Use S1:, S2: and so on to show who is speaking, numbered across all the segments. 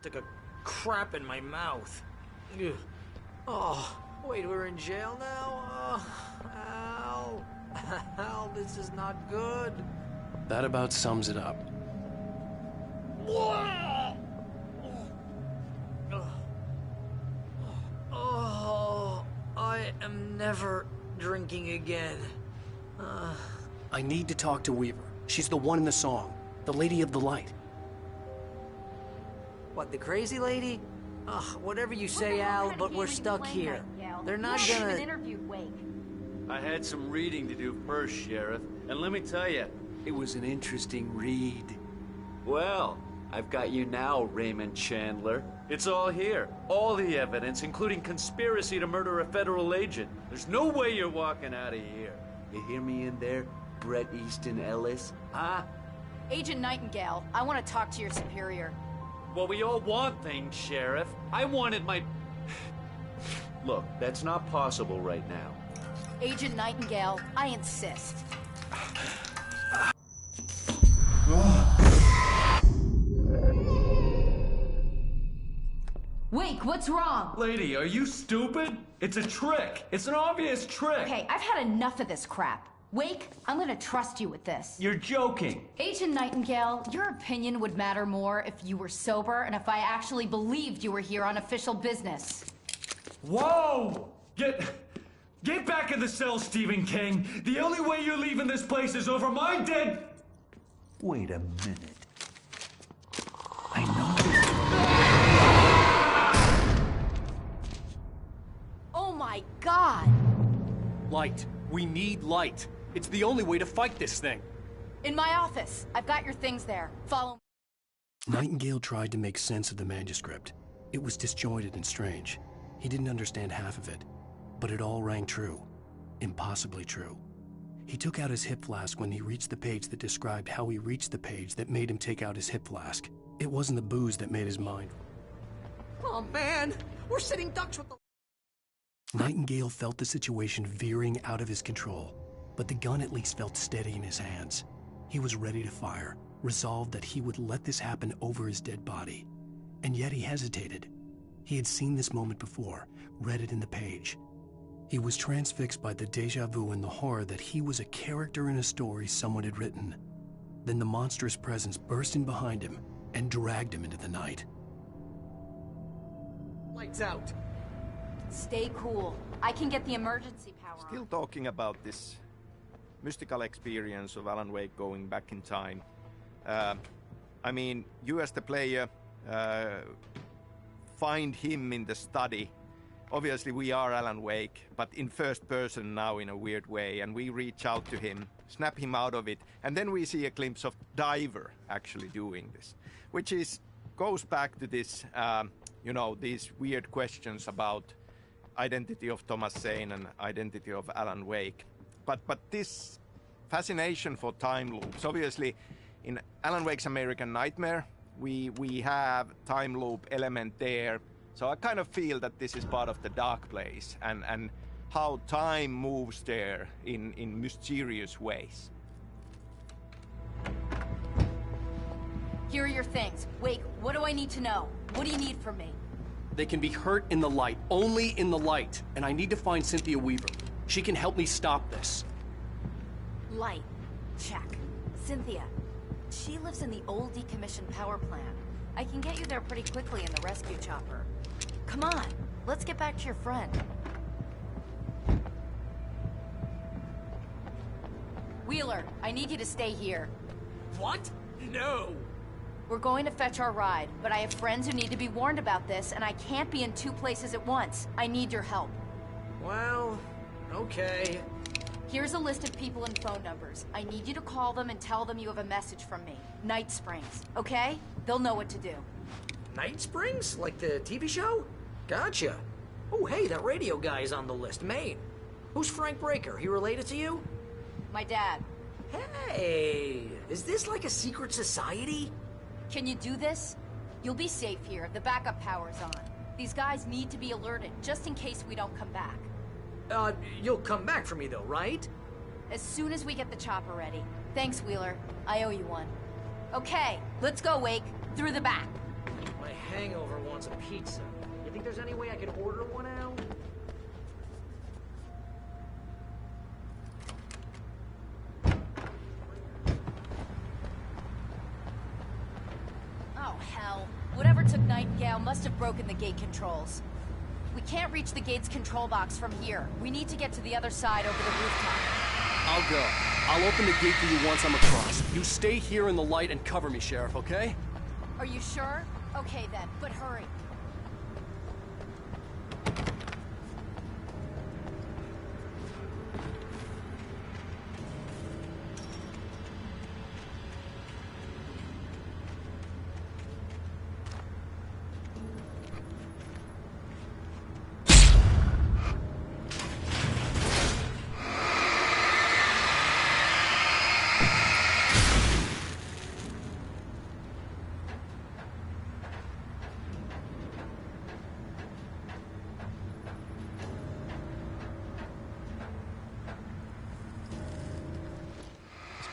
S1: Stick a crap in my mouth. Ugh. Oh, wait, we're in jail now? Oh, Al. Al, this is not good.
S2: That about sums it up.
S1: Oh, I am never drinking again.
S2: I need to talk to Weaver. She's the one in the song. The Lady of the Light.
S1: What, the crazy lady? Ugh, whatever you say, Al, but we're stuck here. They're not gonna...
S3: interviewed Wake.
S4: I had some reading to do first, Sheriff, and let me tell you, it was an interesting read. Well, I've got you now, Raymond Chandler. It's all here. All the evidence, including conspiracy to murder a federal agent. There's no way you're walking out of here. You hear me in there, Bret Easton Ellis? Huh?
S3: Agent Nightingale, I want to talk to your superior.
S4: Well, we all want things, Sheriff. I wanted my... Look, that's not possible right now.
S3: Agent Nightingale, I insist. Wake, what's wrong?
S4: Lady, are you stupid? It's a trick. It's an obvious trick.
S3: Okay, I've had enough of this crap. Wake, I'm gonna trust you with this.
S4: You're joking.
S3: Agent Nightingale, your opinion would matter more if you were sober and if I actually believed you were here on official business.
S4: Whoa! Get back in the cell, Stephen King. The only way you're leaving this place is over my dead...
S5: Wait a minute. I know.
S3: Oh my God!
S2: Light. We need light. It's the only way to fight this thing.
S3: In my office. I've got your things there. Follow me.
S2: Nightingale tried to make sense of the manuscript. It was disjointed and strange. He didn't understand half of it, but it all rang true. Impossibly true. He took out his hip flask when he reached the page that described how he reached the page that made him take out his hip flask. It wasn't the booze that made his mind.
S1: Oh, man! We're sitting ducks with the...
S2: Nightingale felt the situation veering out of his control, but the gun at least felt steady in his hands. He was ready to fire, resolved that he would let this happen over his dead body. And yet he hesitated. He had seen this moment before, read it in the page. He was transfixed by the déjà vu and the horror that he was a character in a story someone had written. Then the monstrous presence burst in behind him and dragged him into the night.
S1: Lights out.
S3: Stay cool. I can get the emergency power on.
S6: Still talking about this mystical experience of Alan Wake going back in time. I mean, you as the player find him in the study. Obviously we are Alan Wake, but in first person now in a weird way, and we reach out to him, snap him out of it, and then we see a glimpse of Diver actually doing this, which goes back to this, you know, these weird questions about identity of Thomas Zane and identity of Alan Wake. But this fascination for time loops, obviously in Alan Wake's American Nightmare, we have time loop element there. So I kind of feel that this is part of the dark place and how time moves there in mysterious ways.
S3: Here are your things. Wake, what do I need to know? What do you need from me?
S2: They can be hurt in the light, only in the light. And I need to find Cynthia Weaver. She can help me stop this.
S3: Light. Check. Cynthia. She lives in the old decommissioned power plant. I can get you there pretty quickly in the rescue chopper. Come on, let's get back to your friend. Wheeler, I need you to stay here.
S1: What? No!
S3: We're going to fetch our ride, but I have friends who need to be warned about this, and I can't be in two places at once. I need your help.
S1: Well, okay.
S3: Here's a list of people and phone numbers. I need you to call them and tell them you have a message from me. Night Springs, okay? They'll know what to do.
S1: Night Springs? Like the TV show? Gotcha. Oh, hey, that radio guy is on the list, Maine. Who's Frank Breaker? He related to you?
S3: My dad.
S1: Hey, is this like a secret society?
S3: Can you do this? You'll be safe here. The backup power's on. These guys need to be alerted, just in case we don't come back.
S1: You'll come back for me though, right?
S3: As soon as we get the chopper ready. Thanks, Wheeler. I owe you one. Okay, let's go, Wake. Through the back.
S1: My hangover wants a pizza. You think there's any way I could order one out?
S3: Oh, hell. Whatever took Nightingale must have broken the gate controls. We can't reach the gate's control box from here. We need to get to the other side over the rooftop.
S7: I'll go. I'll open the gate for you once I'm across. You stay here in the light and cover me, Sheriff, okay?
S3: Are you sure? Okay then, but hurry.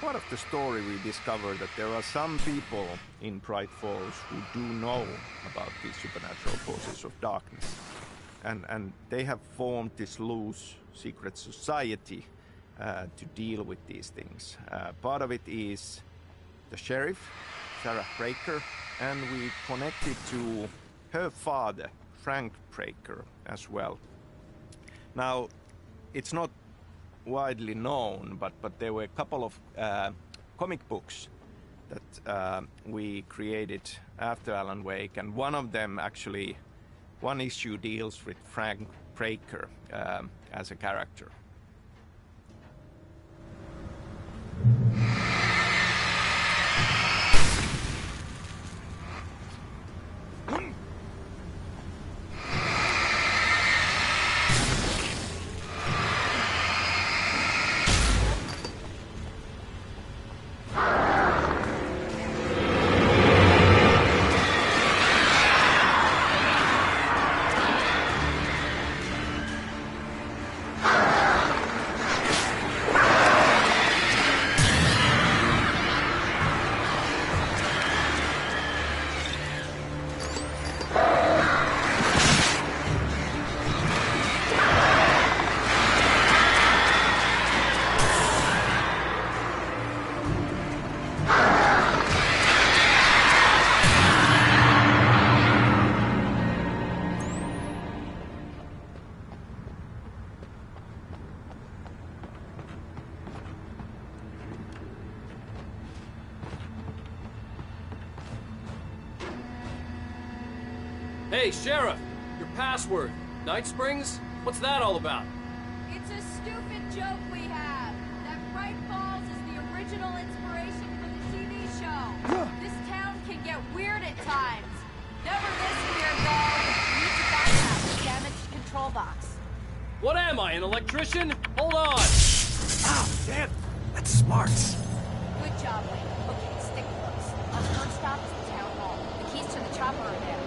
S6: Part of the story we discover that there are some people in Bright Falls who do know about these supernatural forces of darkness. And they have formed this loose secret society to deal with these things. Part of it is the sheriff, Sarah Breaker, and we connected to her father, Frank Breaker, as well. Now, it's not widely known, but there were a couple of comic books that we created after Alan Wake, and one of them actually, one issue deals with Frank Breaker as a character.
S7: Hey, Sheriff! Your password. Night Springs? What's that all about?
S3: It's a stupid joke we have. That Bright Falls is the original inspiration for the TV show. This town can get weird at times. Never this weird, though. We need to bypass the damaged control box.
S7: What am I, an electrician? Hold on!
S2: Ah, damn! That's smarts!
S3: Good job, Lee. Okay, stick close. Our first stop is the town hall. The keys to the chopper are there.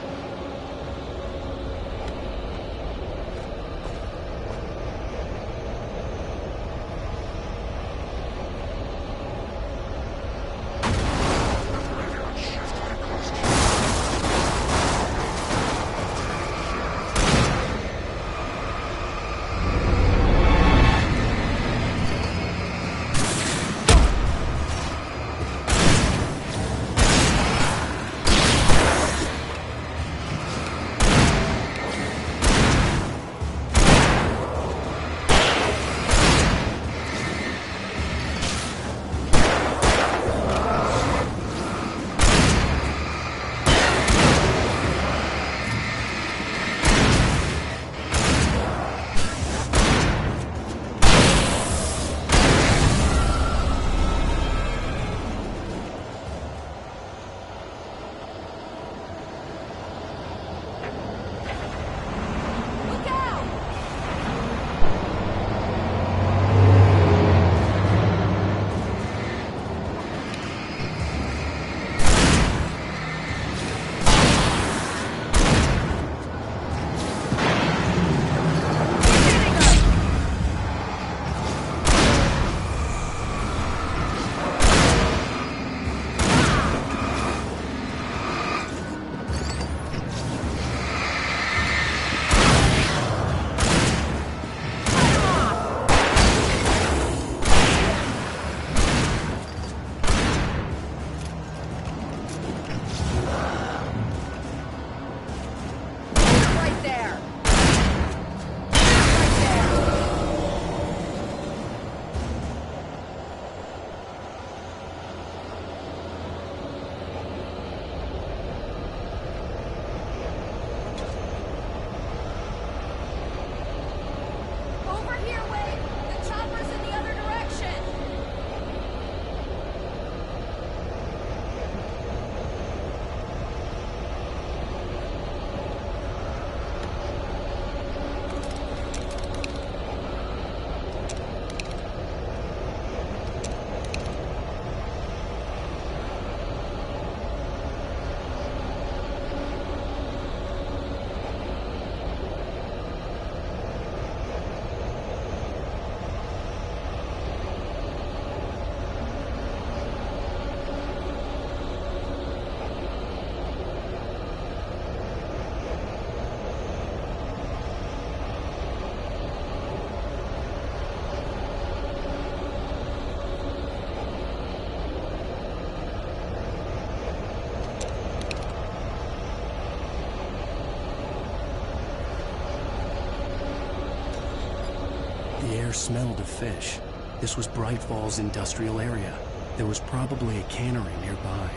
S2: smelled of fish. This was Bright Falls industrial area. There was probably a cannery nearby.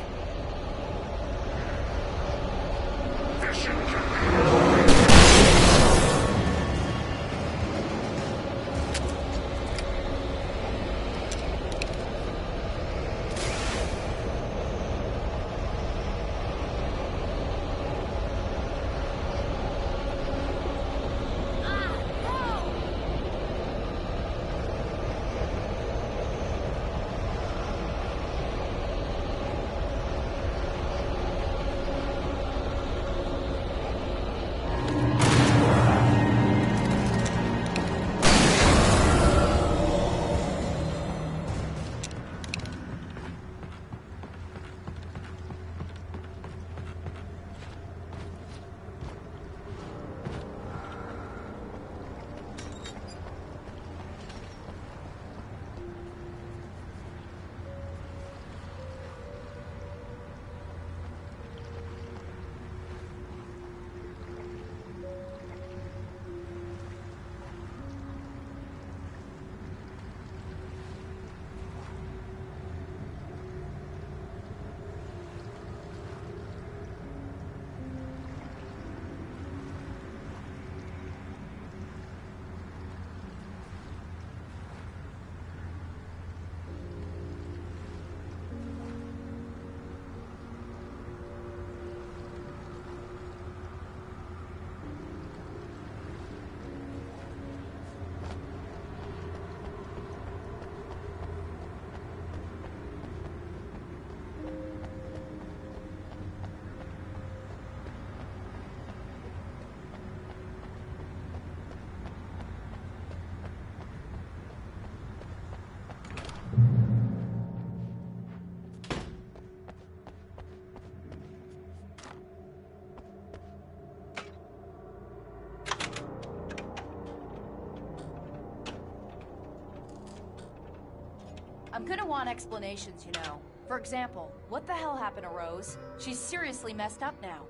S3: I'm gonna want explanations, you know. For example, what the hell happened to Rose? She's seriously messed up now.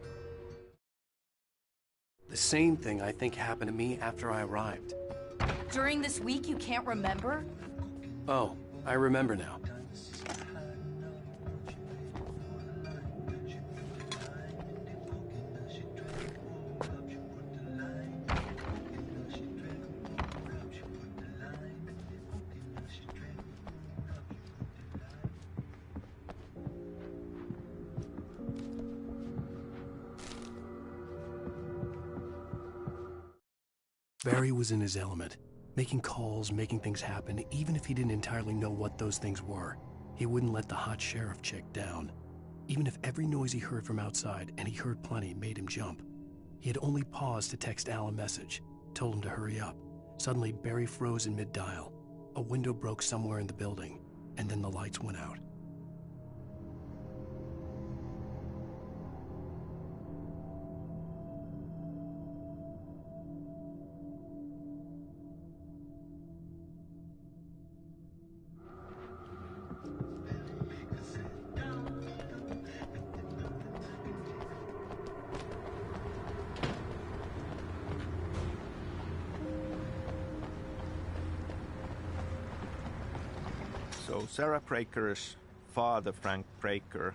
S2: The same thing I think happened to me after I arrived.
S3: During this week you can't remember?
S2: Oh, I remember now. Barry was in his element, making calls, making things happen, even if he didn't entirely know what those things were. He wouldn't let the hot sheriff chick down. Even if every noise he heard from outside, and he heard plenty, made him jump. He had only paused to text Al a message, told him to hurry up. Suddenly, Barry froze in mid-dial. A window broke somewhere in the building, and then the lights went out.
S6: So Sarah Breaker's father, Frank Breaker,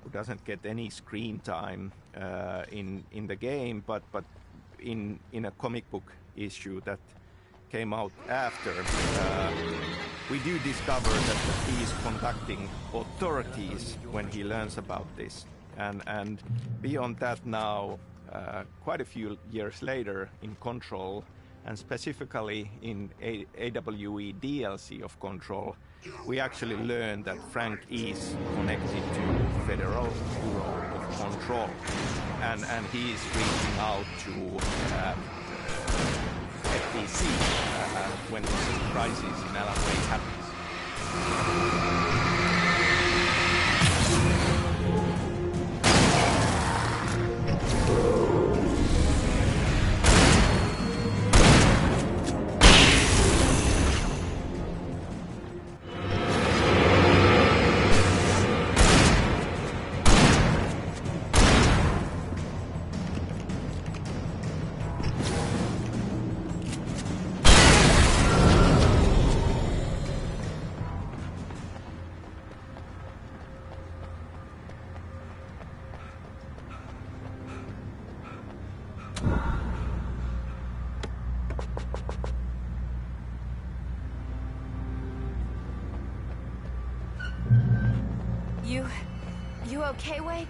S6: who doesn't get any screen time in the game, but in a comic book issue that came out after, we do discover that he is contacting authorities when he learns about this, and beyond that now, quite a few years later in Control, and specifically in AWE DLC of Control, we actually learn that Frank is connected to Federal Bureau of Control, and he is reaching out to FBC when this crisis in Alan Wake happens.
S3: okay, Wake?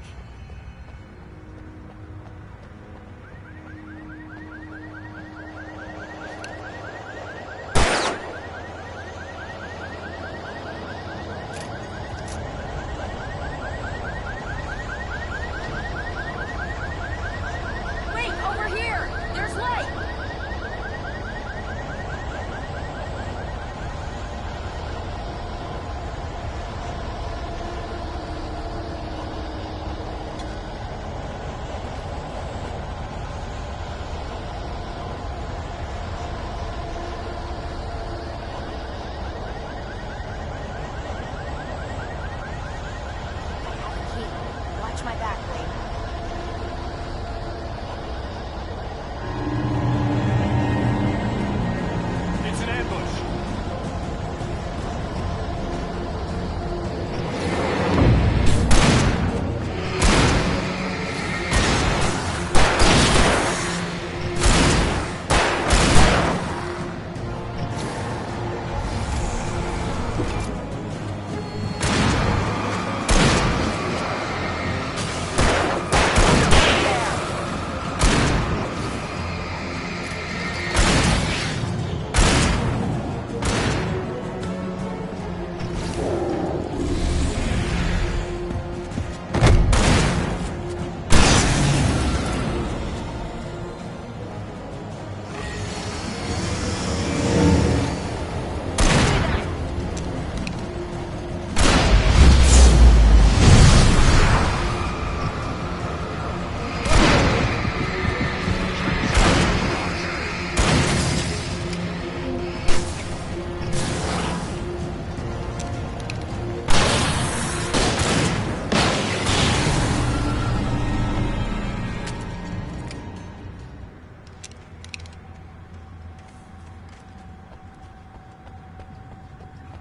S3: My back, Wake.
S6: It's an ambush.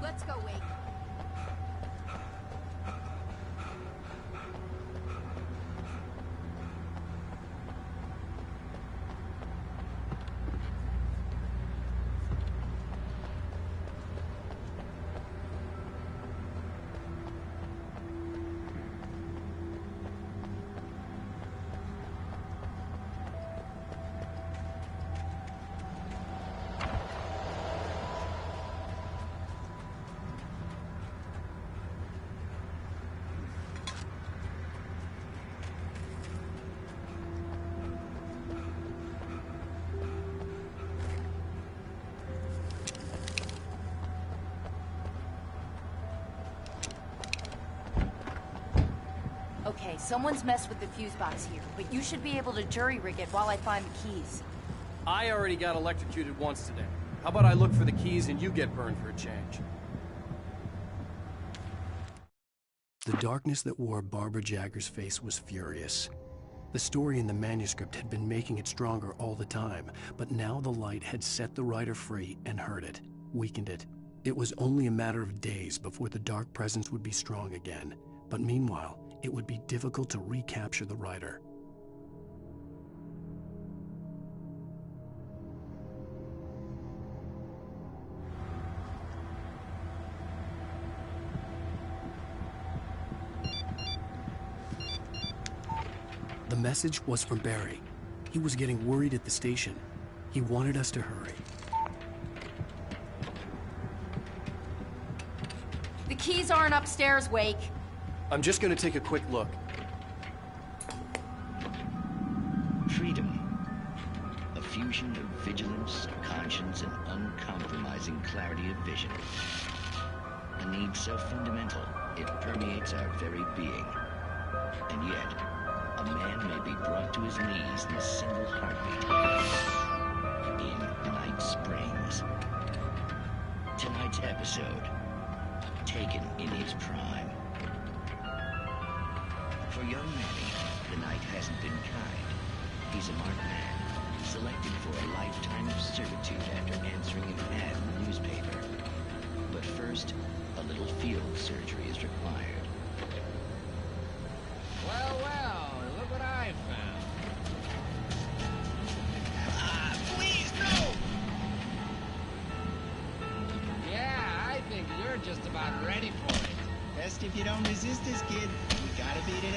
S3: Let's go, Wake. Okay, someone's messed with the fuse box here, but you should be able to jury-rig it while I find the keys.
S7: I already got electrocuted once today. How about I look for the keys and you get burned for a change?
S2: The darkness that wore Barbara Jagger's face was furious. The story in the manuscript had been making it stronger all the time, but now the light had set the writer free and hurt it, weakened it. It was only a matter of days before the dark presence would be strong again, but meanwhile, it would be difficult to recapture the writer. The message was from Barry. He was getting worried at the station. He wanted us to hurry.
S3: The keys aren't upstairs, Wake.
S7: I'm just gonna take a quick look.
S8: Freedom. A fusion of vigilance, conscience, and uncompromising clarity of vision. A need so fundamental, it permeates our very being. And yet, a man may be brought to his knees in a single heartbeat. In Night Springs. Tonight's episode, taken in his prime. For young Manny, the night hasn't been kind. He's a marked man, selected for a lifetime of servitude after answering an ad in the newspaper. But first, a little field surgery is required.
S9: Well, well, look what I found. Please, no! Yeah, I think you're just about ready for it.
S10: Best if you don't resist this, kid. We gotta beat it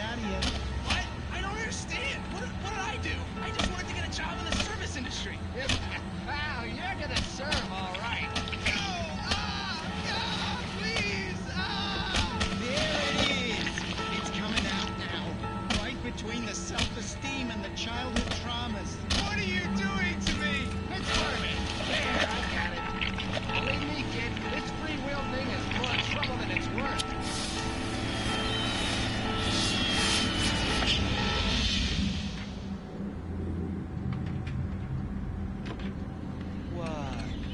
S9: between the self-esteem and the childhood traumas. What are you doing to me? Let's burn it. There, I got it. Believe me, kid, this free will thing is more trouble than it's worth.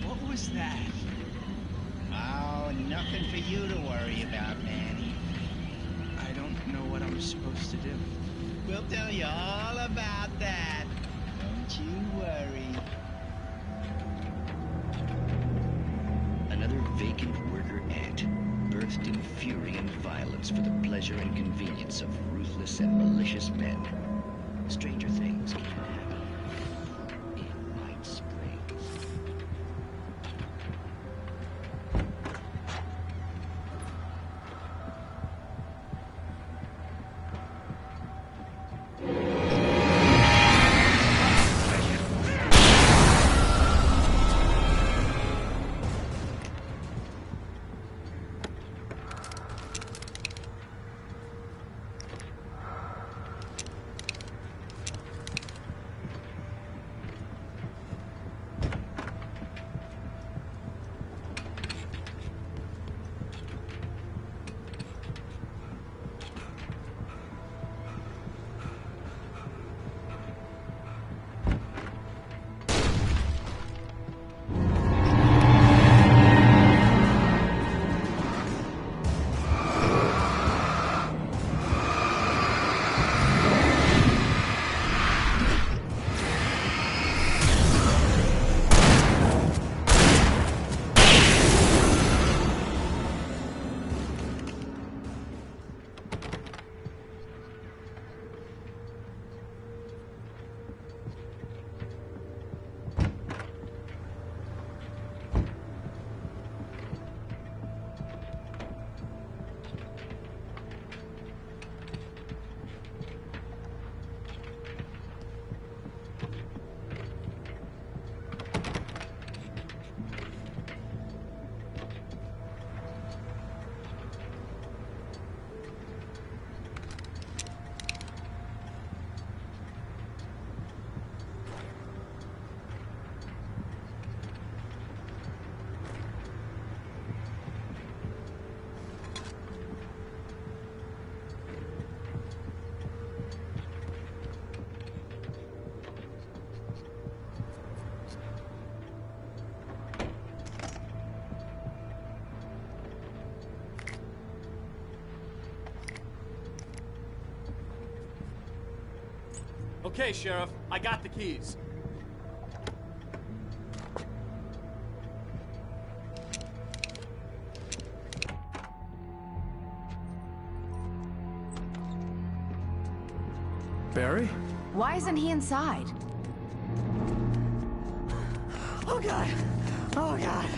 S9: What was that? Oh, nothing for you to worry about, Manny. I don't know what I'm supposed to do. We'll tell you all about that. Don't you worry.
S8: Another vacant worker ant, birthed in fury and violence for the pleasure and convenience of ruthless and malicious men. Stranger things can happen in Night Springs.
S7: Okay, Sheriff, I got the keys.
S2: Barry?
S3: Why isn't he inside?
S1: Oh God! Oh God!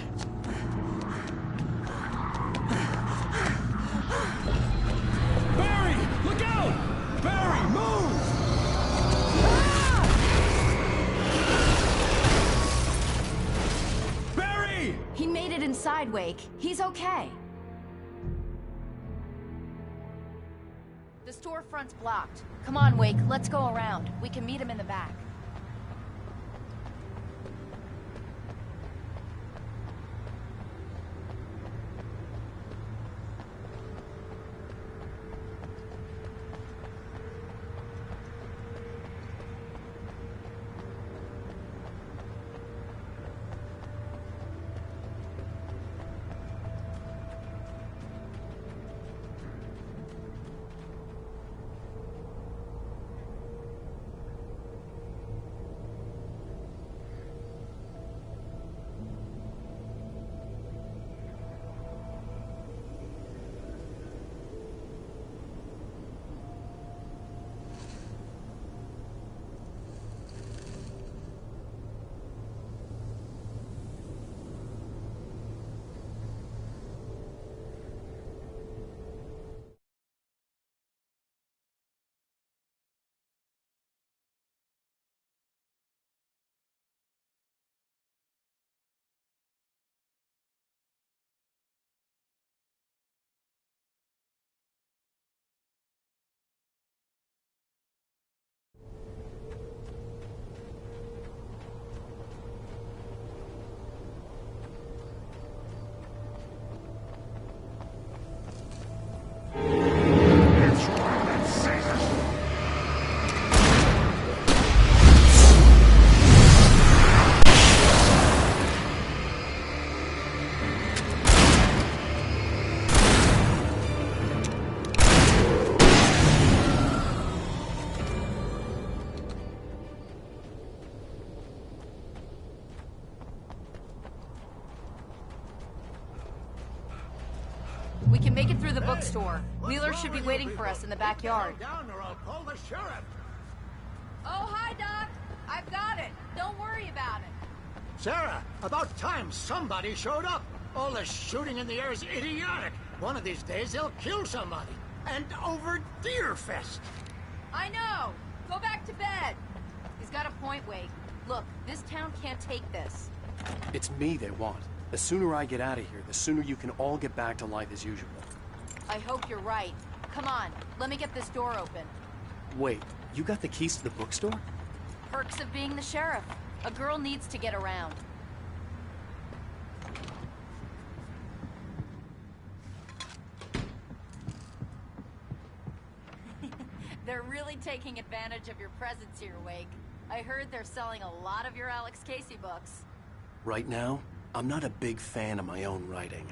S2: Barry! Look out! Barry, move! Barry!
S3: He made it inside, Wake. He's okay. The storefront's blocked. Come on, Wake, let's go around. We can meet him in the back. We can make it through the bookstore. Wheeler should be waiting for us in the backyard.
S1: Down or I'll call the sheriff.
S3: Oh, hi, Doc. I've got it. Don't worry about it.
S1: Sarah, about time somebody showed up. All this shooting in the air is idiotic. One of these days they'll kill somebody. And over Deerfest.
S3: I know. Go back to bed. He's got a point, Wake. Look, this town can't take this.
S2: It's me they want. The sooner I get out of here, the sooner you can all get back to life as usual.
S3: I hope you're right. Come on, let me get this door open.
S2: Wait, you got the keys to the bookstore?
S3: Perks of being the sheriff. A girl needs to get around. They're really taking advantage of your presence here, Wake. I heard they're selling a lot of your Alex Casey books.
S2: Right now, I'm not a big fan of my own writing.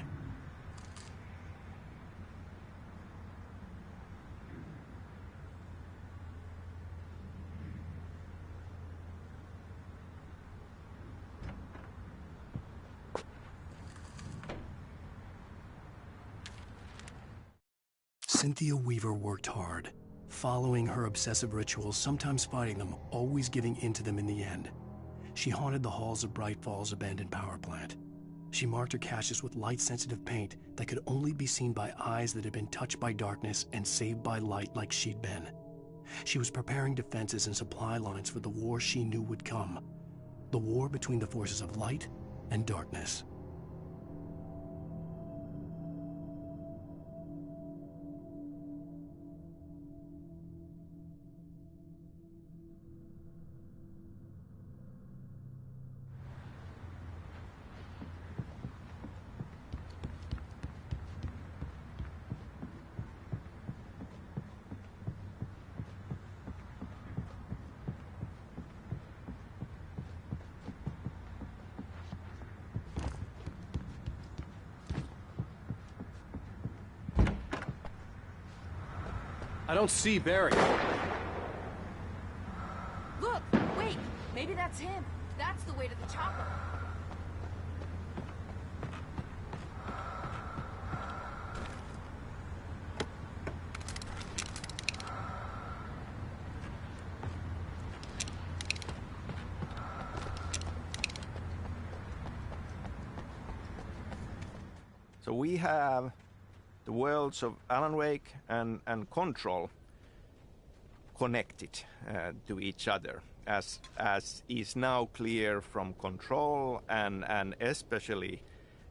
S2: Cynthia Weaver worked hard, following her obsessive rituals, sometimes fighting them, always giving in to them in the end. She haunted the halls of Bright Falls' abandoned power plant. She marked her caches with light-sensitive paint that could only be seen by eyes that had been touched by darkness and saved by light like she'd been. She was preparing defenses and supply lines for the war she knew would come. The war between the forces of light and darkness.
S7: I don't see Barry.
S3: Look, wait, maybe that's him. That's the way to the chopper.
S6: So we have the worlds of Alan Wake and Control connected to each other, as is now clear from Control and especially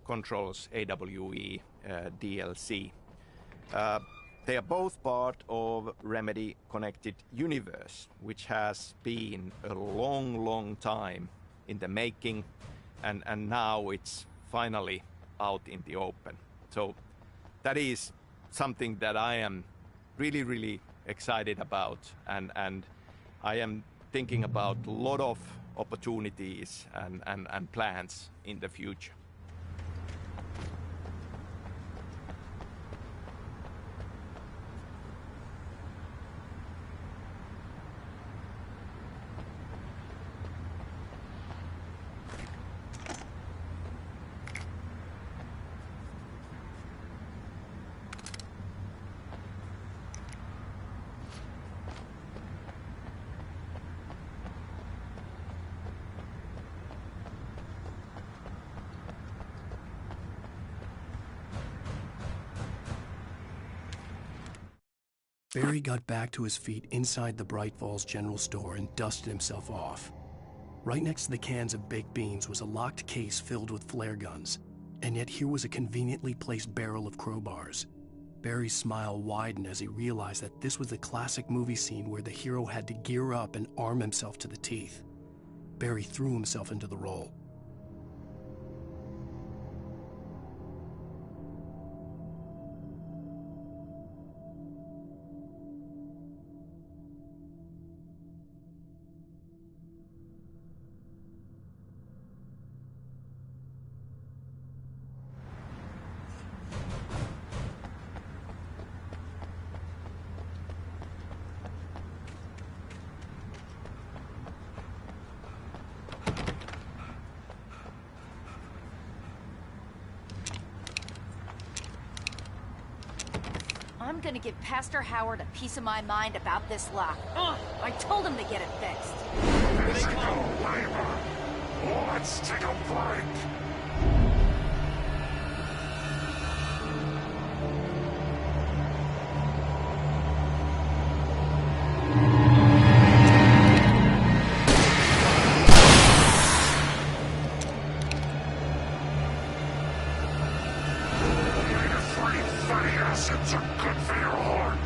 S6: Control's AWE DLC. They are both part of Remedy Connected Universe, which has been a long time in the making, and now it's finally out in the open. So that is something that I am really excited about, and I am thinking about a lot of opportunities and plans in the future.
S2: Barry got back to his feet inside the Bright Falls General Store and dusted himself off. Right next to the cans of baked beans was a locked case filled with flare guns, and yet here was a conveniently placed barrel of crowbars. Barry's smile widened as he realized that this was the classic movie scene where the hero had to gear up and arm himself to the teeth. Barry threw himself into the role.
S3: gonna give Pastor Howard a piece of my mind about this lock. I told him to get it fixed.
S10: Let's take a break. Acids are good for your heart.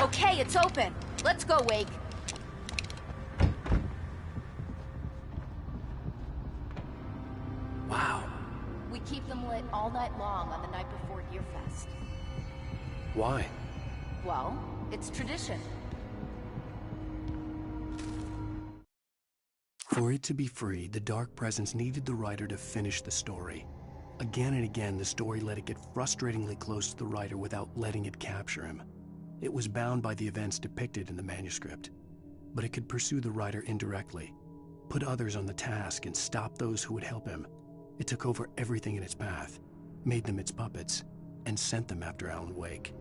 S3: Okay, it's open. Let's go, Wake.
S2: Wow.
S3: We keep them lit all night long on the night before Yearfest.
S2: Why?
S3: Well, it's tradition.
S2: For it to be free, the Dark Presence needed the writer to finish the story. Again and again, the story let it get frustratingly close to the writer without letting it capture him. It was bound by the events depicted in the manuscript, but it could pursue the writer indirectly, put others on the task, and stop those who would help him. It took over everything in its path, made them its puppets, and sent them after Alan Wake.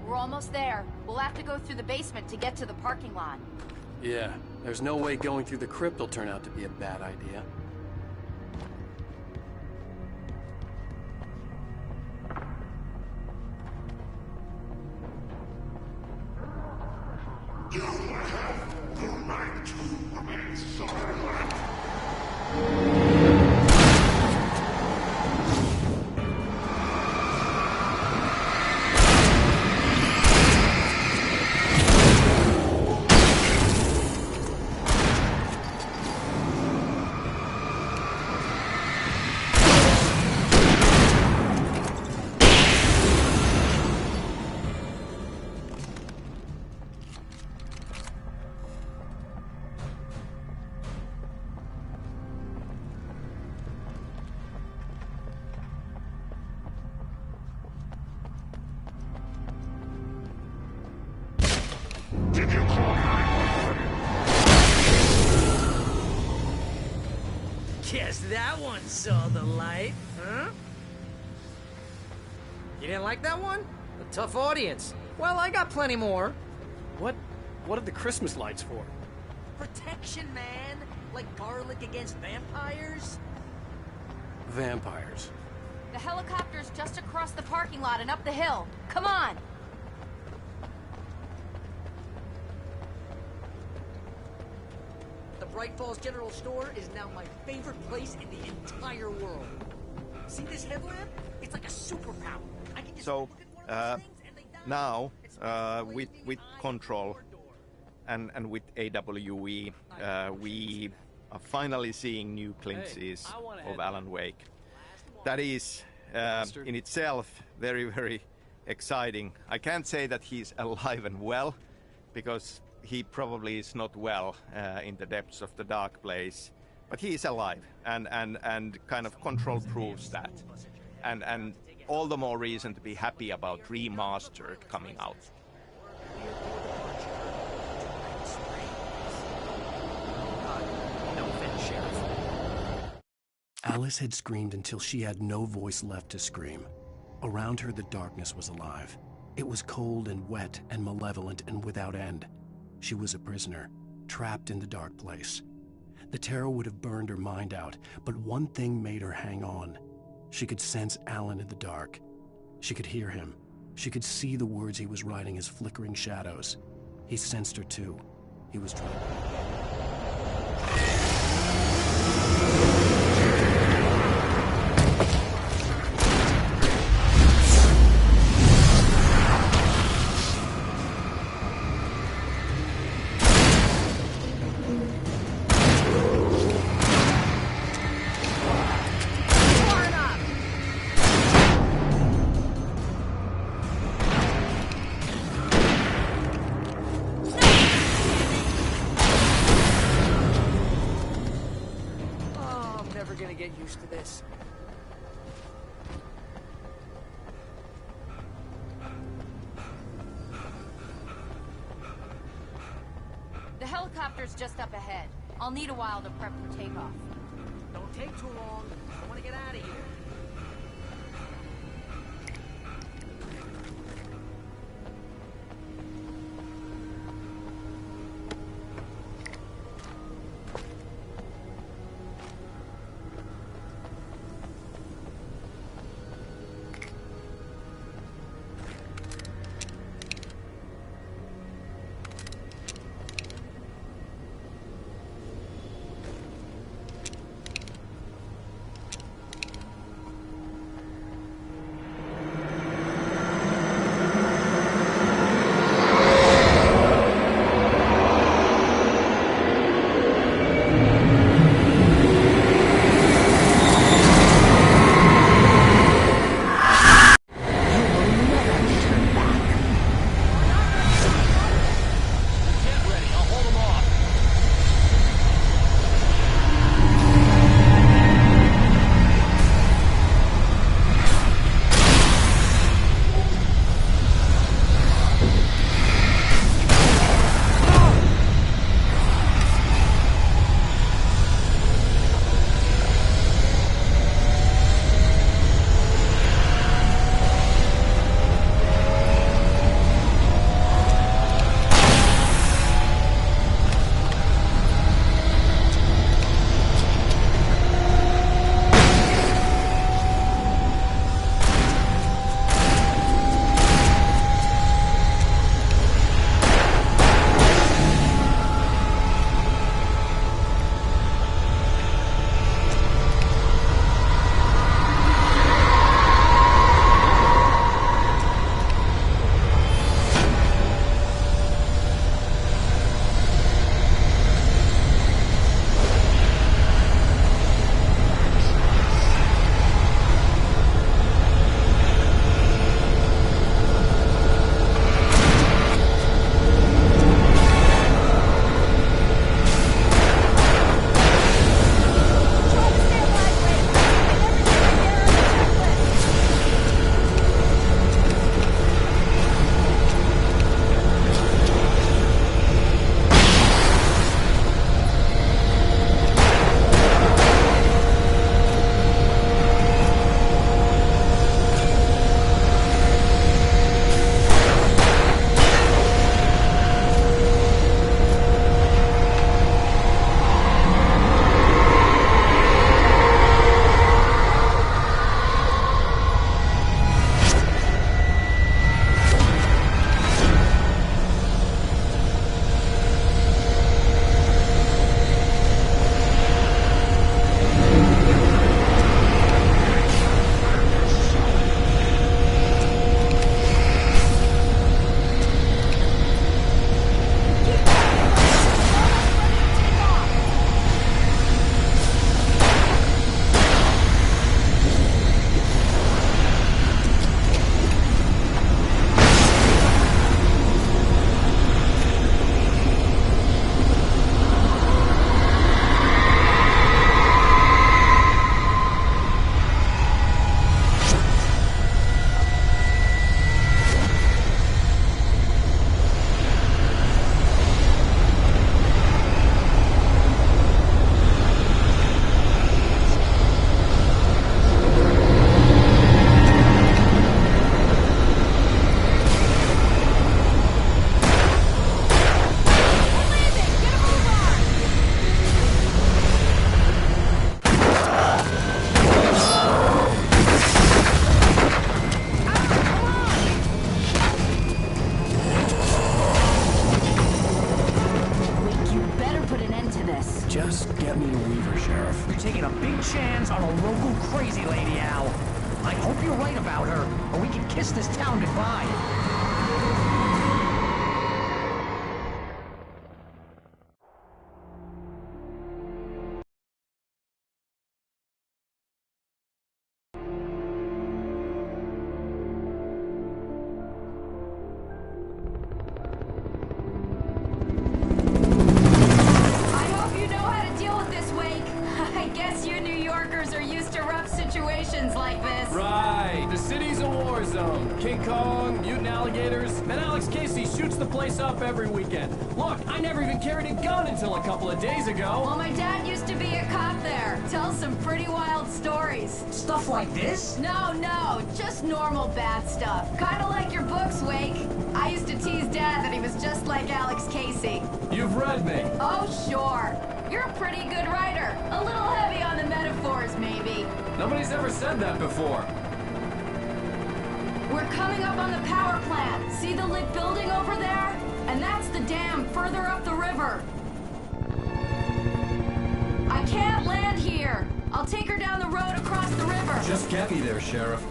S3: We're almost there. We'll have to go through the basement to get to the parking lot.
S7: Yeah, there's no way going through the crypt will turn out to be a bad idea.
S10: You have the right to remain silent. Did you call 911?
S1: Guess that one saw the light, huh? You didn't like that one? A tough audience. Well, I got plenty more.
S7: What are the Christmas lights for?
S1: Protection, man. Like garlic against vampires.
S7: Vampires.
S3: The helicopter's just across the parking lot and up the hill. Come on!
S1: The Bright Falls General Store is now my favorite place in the entire world. See this headlamp? It's like a superpower. I can just
S6: So,
S1: look at one of those things and they die.
S6: now, with Control and with AWE, we are finally seeing new glimpses of Alan Wake. That is, in itself, very, very exciting. I can't say that he's alive and well, because he probably is not well in the depths of the dark place. But he is alive, and kind of Control proves that. And all the more reason to be happy about Remastered coming out.
S1: No offense, Sheriff.
S2: Alice had screamed until she had no voice left to scream. Around her, the darkness was alive. It was cold and wet and malevolent and without end. She was a prisoner, trapped in the dark place. The terror would have burned her mind out, but one thing made her hang on. She could sense Alan in the dark. She could hear him. She could see the words he was writing as flickering shadows. He sensed her too. He was drunk.
S1: Get used to this.
S3: The helicopter's just up ahead. I'll need a while to prep for takeoff.
S1: Don't take too long. I want to get out of here.
S2: Just get me to Weaver, Sheriff.
S11: You're taking a big chance on a local crazy lady, Al. I hope you're right about her, or we can kiss this town goodbye.
S3: Like this.
S7: Right, the city's a war zone. King Kong, mutant alligators, and Alex Casey shoots the place up every weekend. Look, I never even carried a gun until a couple of days ago.
S3: Well, my dad used to be a cop there. Tells some pretty wild stories.
S11: Stuff like this?
S3: No, just normal bad stuff. Kinda like your books, Wake. I used to tease Dad that he was just like Alex Casey.
S7: You've read me.
S3: Oh, sure. You're a pretty good writer. A little heavy on the metaphors, maybe.
S7: Nobody's ever said that before.
S3: We're coming up on the power plant. See the lit building over there? And that's the dam further up the river. I can't land here. I'll take her down the road across the river.
S7: Just get me there, Sheriff.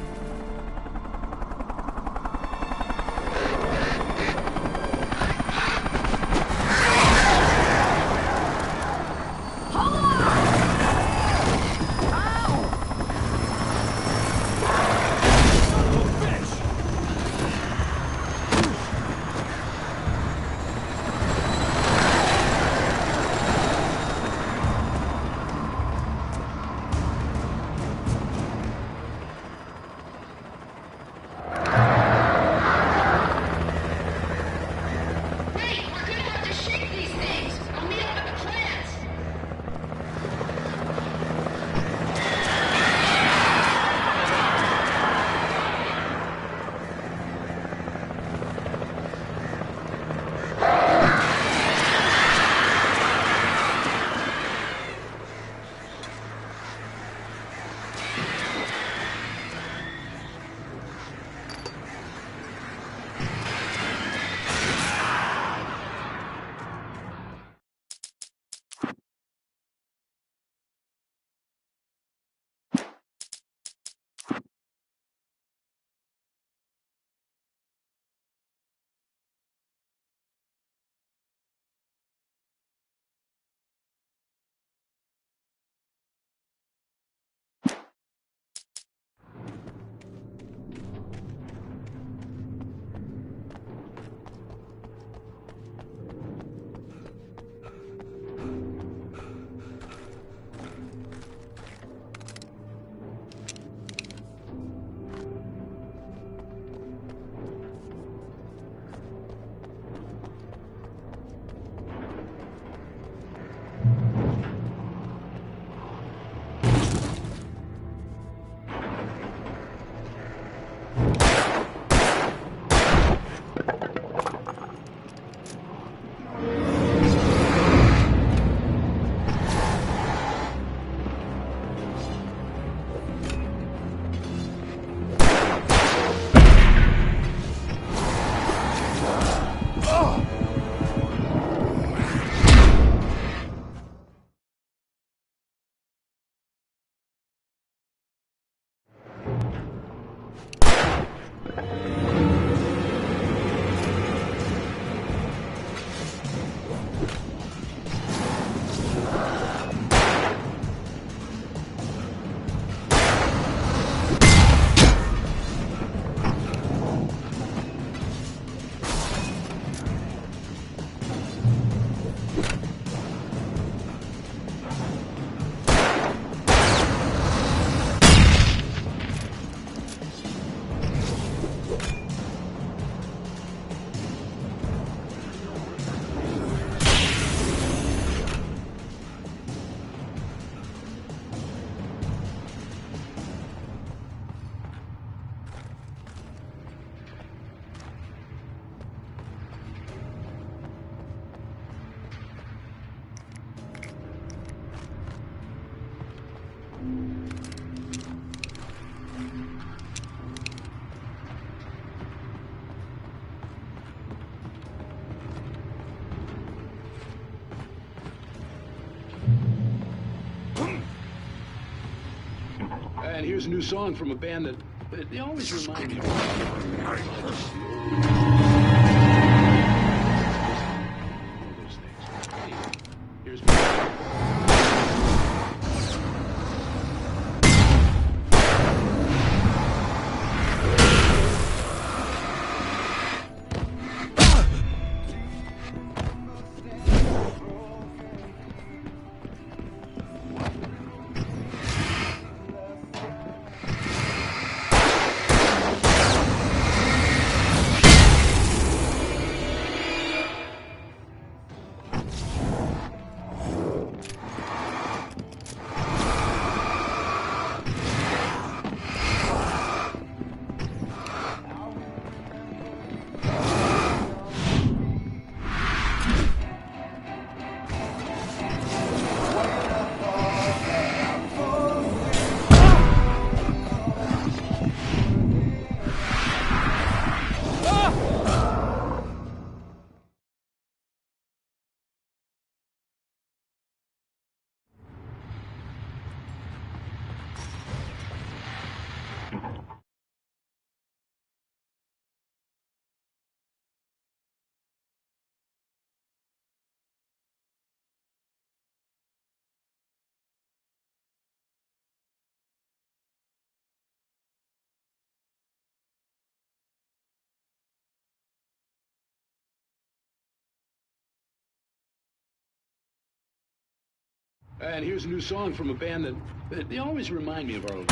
S12: And here's a new song from a band that they always remind me of. Here's And here's a new song from a band that they always remind me of our old.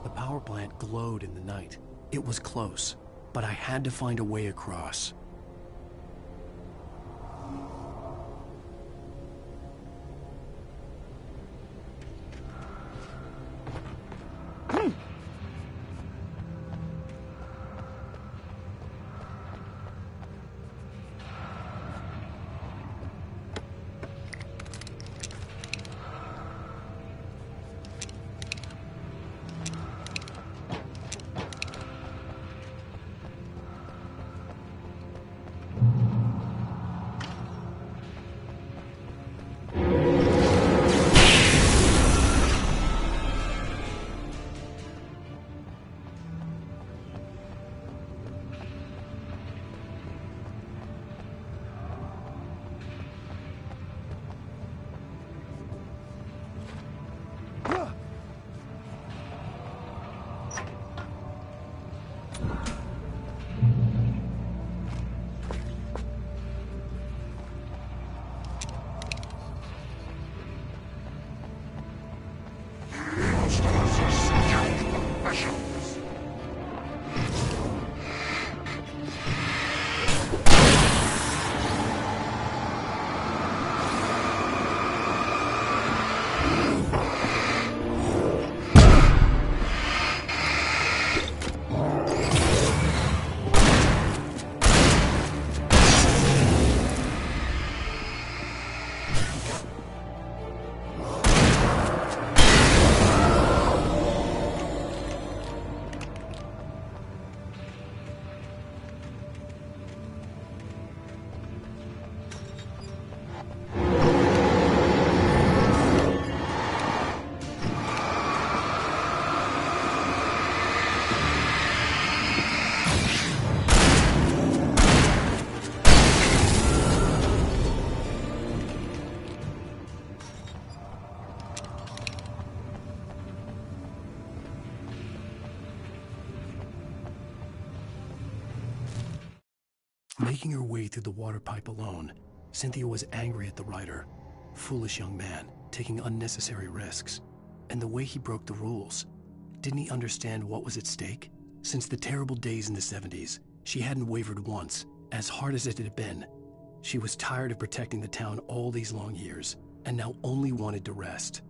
S2: The power plant glowed in the night. It was close, but I had to find a way across. Making her way through the water pipe alone, Cynthia was angry at the writer. Foolish young man, taking unnecessary risks. And the way he broke the rules. Didn't he understand what was at stake? Since the terrible days in the 70s, She hadn't wavered once, as hard as it had been. She was tired of protecting the town all these long years, and now only wanted to rest.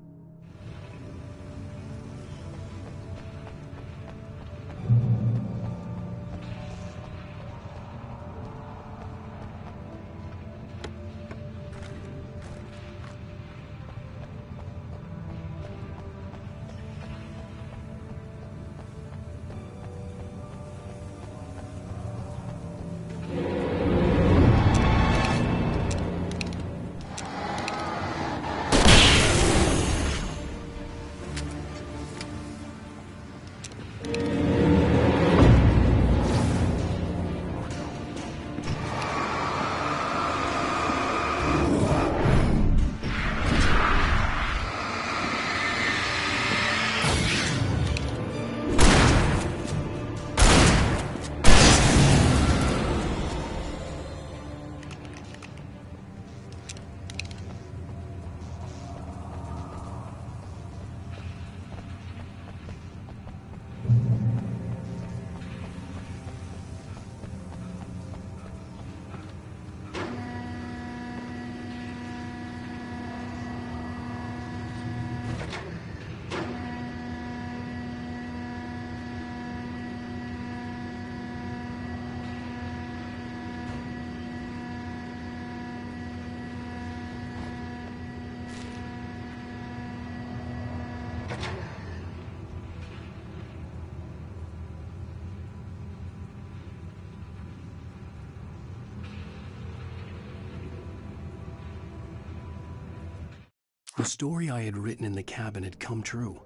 S2: The story I had written in the cabin had come true.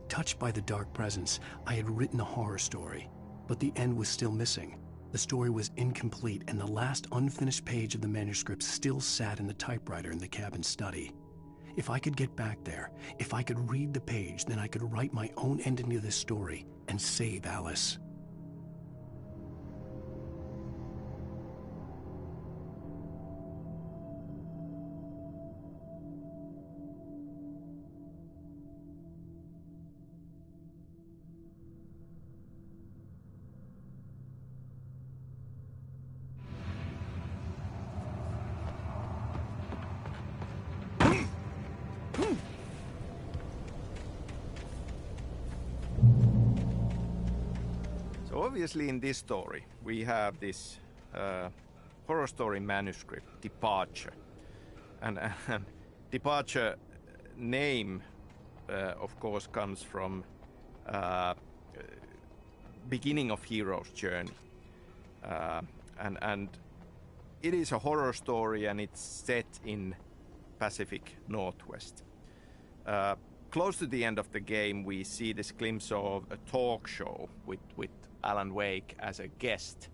S2: Touched by the dark presence, I had written a horror story, but the end was still missing. The story was incomplete, and the last unfinished page of the manuscript still sat in the typewriter in the cabin study. If I could get back there, if I could read the page, then I could write my own ending to this story and save Alice.
S6: Obviously in this story we have this horror story manuscript, Departure, and Departure name of course comes from beginning of hero's journey, and it is a horror story, and it's set in Pacific Northwest. Close to the end of the game we see this glimpse of a talk show with Alan Wake as a guest,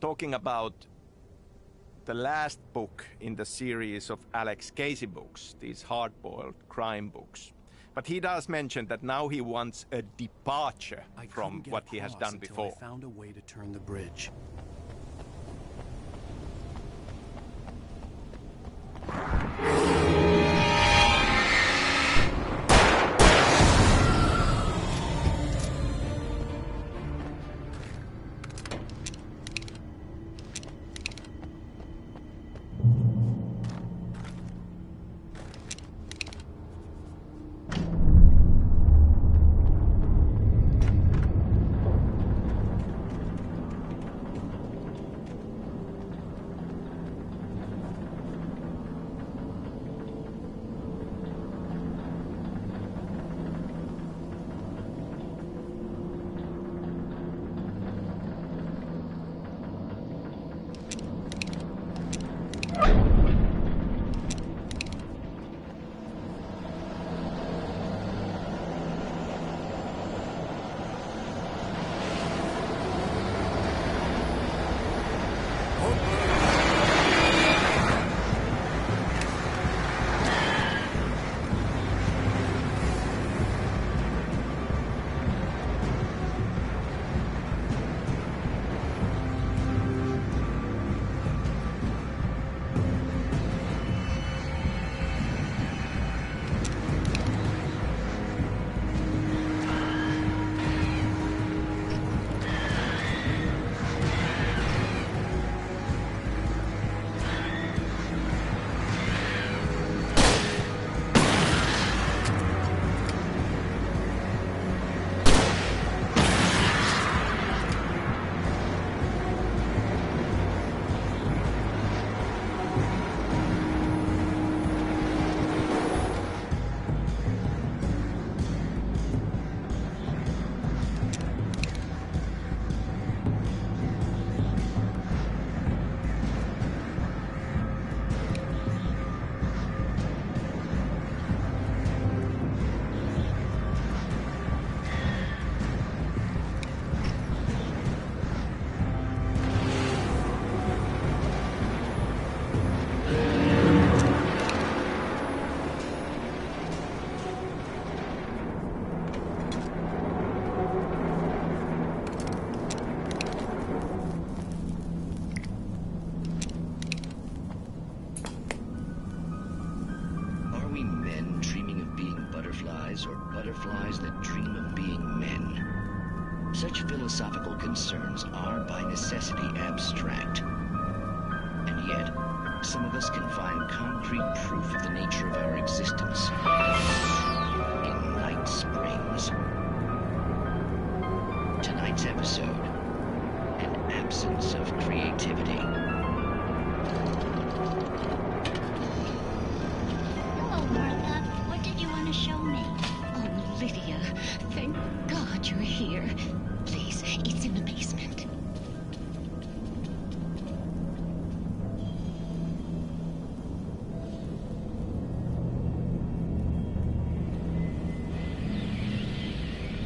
S6: talking about the last book in the series of Alex Casey books, these hard-boiled crime books. But he does mention that now he wants a departure from what he has done before.
S2: I found a way to turn the bridge.
S8: Such philosophical concerns are by necessity abstract. And yet, some of us can find concrete proof of the nature of our existence in Night Springs. Tonight's episode, an absence of creativity.
S13: Hello, Martha. What did you want to show me?
S14: Oh, Lydia, thank God you're here. Please, it's in the basement.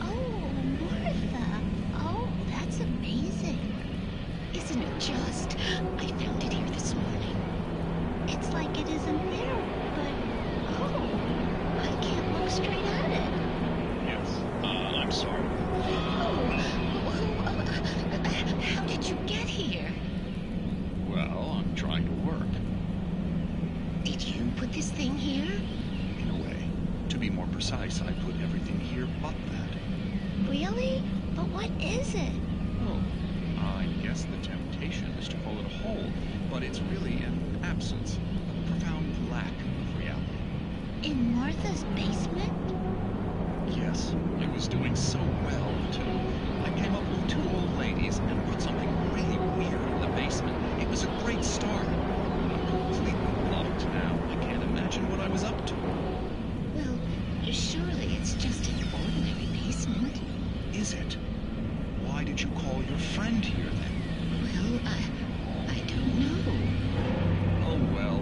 S13: Oh, Martha. Oh, that's amazing.
S14: Isn't it just? I found it here this morning.
S13: It's like it isn't there, but oh, I can't look straight at it.
S15: Yes, I'm sorry.
S14: How did you get here?
S15: Well, I'm trying to work.
S14: Did you put this thing here?
S15: In a way. To be more precise, I put everything here but that.
S13: Really? But what is it?
S15: Oh, I guess the temptation is to call it a hole, but it's really an absence, a profound lack of reality.
S13: In Martha's basement?
S15: Yes, I was doing so well, too. I came up with 2 old ladies and put something really weird in the basement. It was a great start. I'm completely blocked now. I can't imagine what I was up to.
S14: Well, surely it's just an ordinary basement.
S15: Is it? Why did you call your friend here, then?
S14: Well, I don't know.
S15: Oh, well.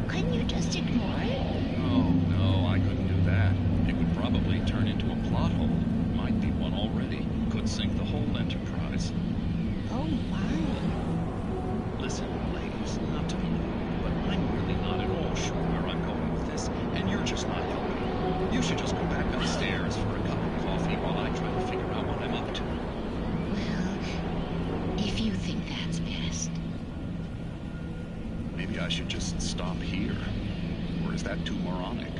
S13: Couldn't you just ignore it?
S15: Oh, no, I couldn't do that. It would probably turn into a plot hole. Might be one already. Could sink the whole enterprise.
S13: Oh, my.
S15: Listen, ladies, not to be rude, but I'm really not at all sure where I'm going with this, and you're just not helping. You should just go back upstairs for a cup of coffee while I try to figure out what I'm up to.
S14: Well, if you think that's best.
S15: Maybe I should just stop here. Or is that too moronic?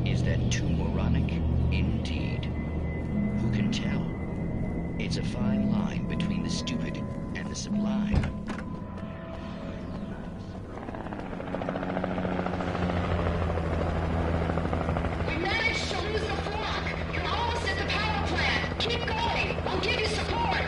S8: Is that too moronic? Indeed. Who can tell? It's a fine line between the stupid and the sublime.
S16: We managed to lose the flock. You're almost at the power plant. Keep going. I'll give you support.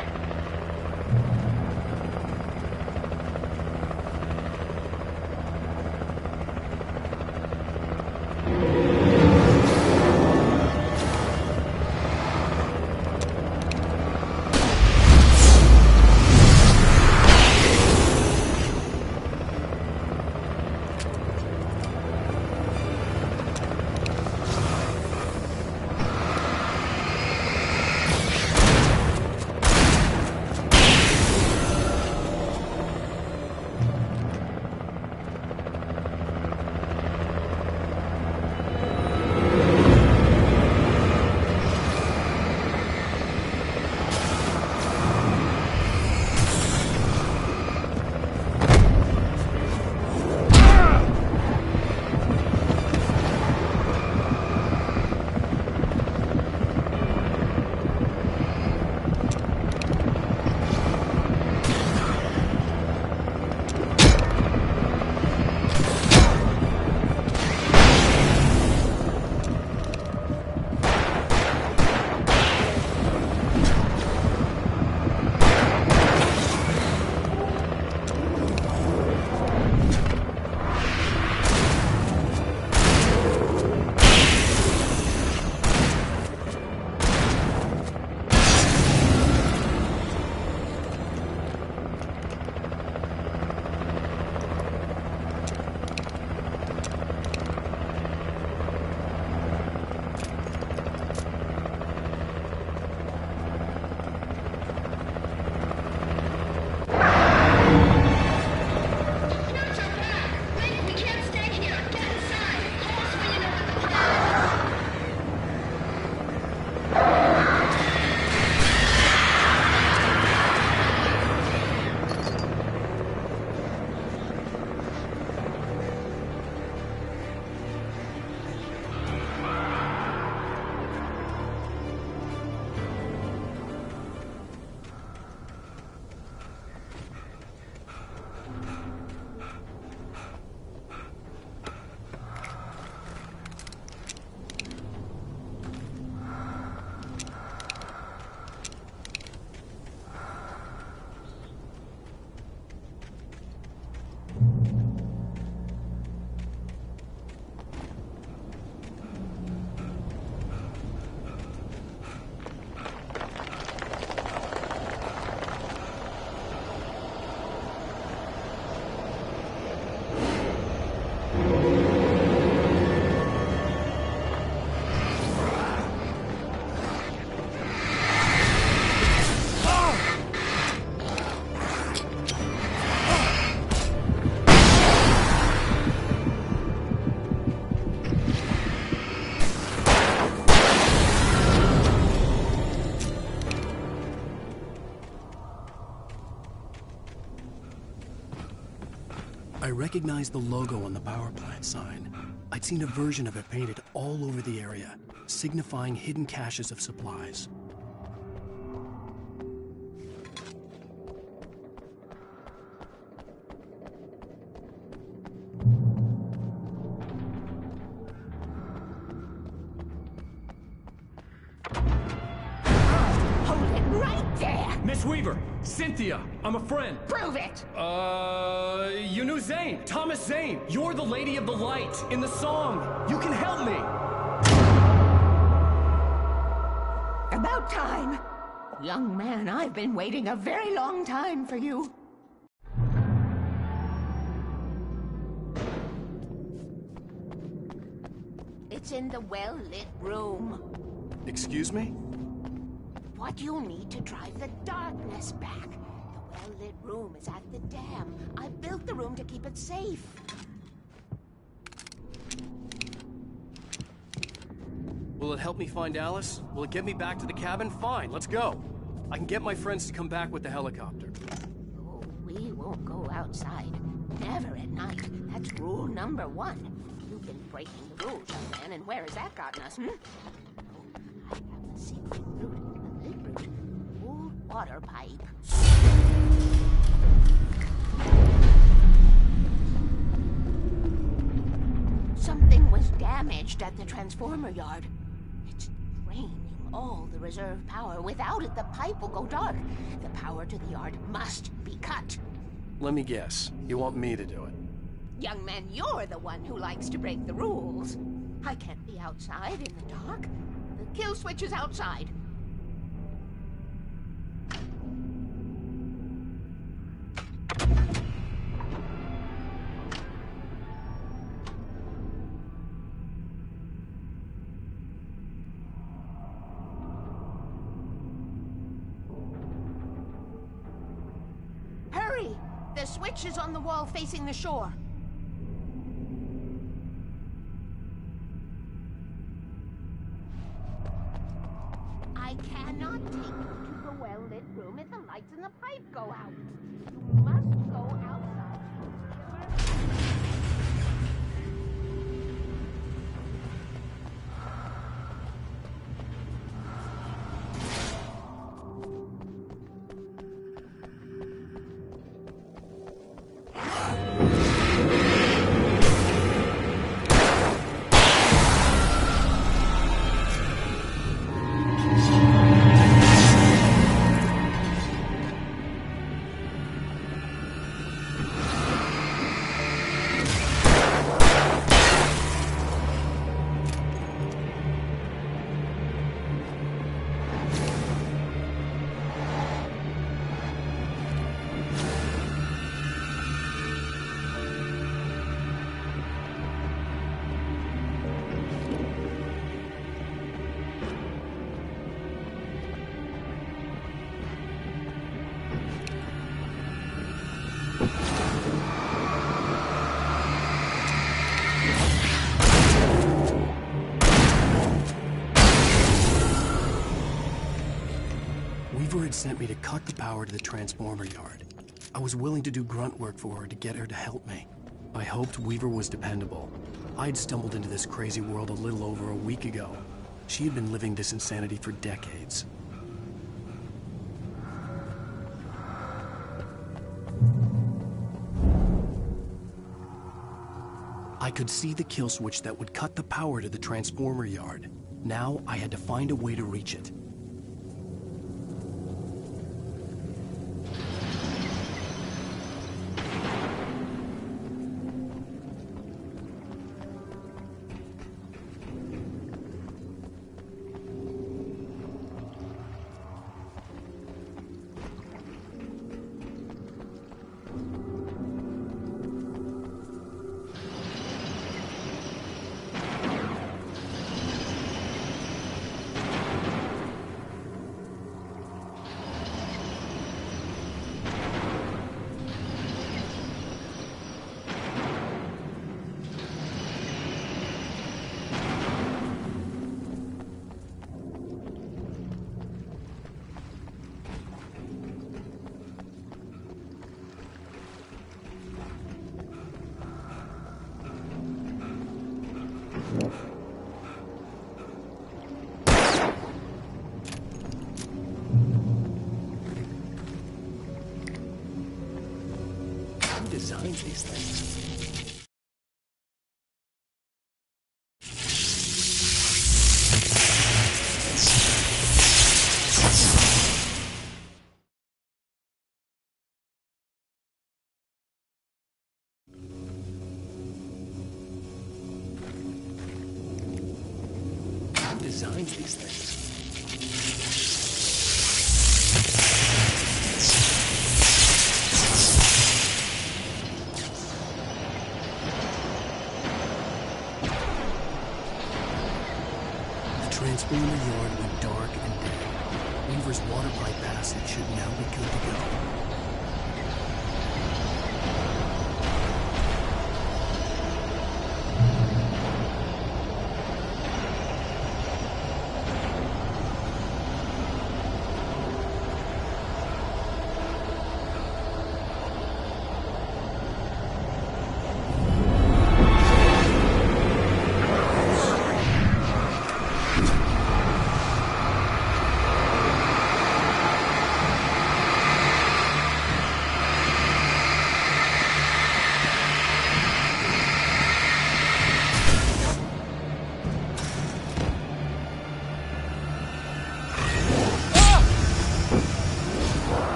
S2: recognized the logo on the power plant sign. I'd seen a version of it painted all over the area, signifying hidden caches of supplies.
S11: Hold it right there!
S7: Miss Weaver! Cynthia! I'm a friend!
S11: Prove it!
S7: You knew Zane! Thomas Zane! You're the Lady of the Light in the song! You can help me!
S11: About time! Young man, I've been waiting a very long time for you. It's in the well-lit room.
S2: Excuse me?
S11: What you'll need to drive the darkness back. The well-lit room is at the dam. I built the room to keep it safe.
S7: Will it help me find Alice? Will it get me back to the cabin? Fine, let's go. I can get my friends to come back with the helicopter.
S11: Oh, we won't go outside. Never at night. That's rule number 1. You've been breaking the rules, young man, and where has that gotten us, hmm? Oh, I have a secret route, a lit route. Old water pipe. Something was damaged at the transformer yard. It's draining all the reserve power. Without it, the pipe will go dark. The power to the yard must be cut.
S7: Let me guess. You want me to do it?
S11: Young man, you're the one who likes to break the rules. I can't be outside in the dark. The kill switch is outside. Hurry! The switch is on the wall facing the shore. I cannot take you to the well-lit room if the lights in the pipe go out. You must go outside.
S2: Weaver had sent me to cut the power to the transformer yard. I was willing to do grunt work for her to get her to help me. I hoped Weaver was dependable. I'd stumbled into this crazy world a little over a week ago. She had been living this insanity for decades. I could see the kill switch that would cut the power to the transformer yard. Now I had to find a way to reach it. designs these things? Who designs these things? Transformer yard went dark and dead. Weaver's water pipe passage should now be good to go.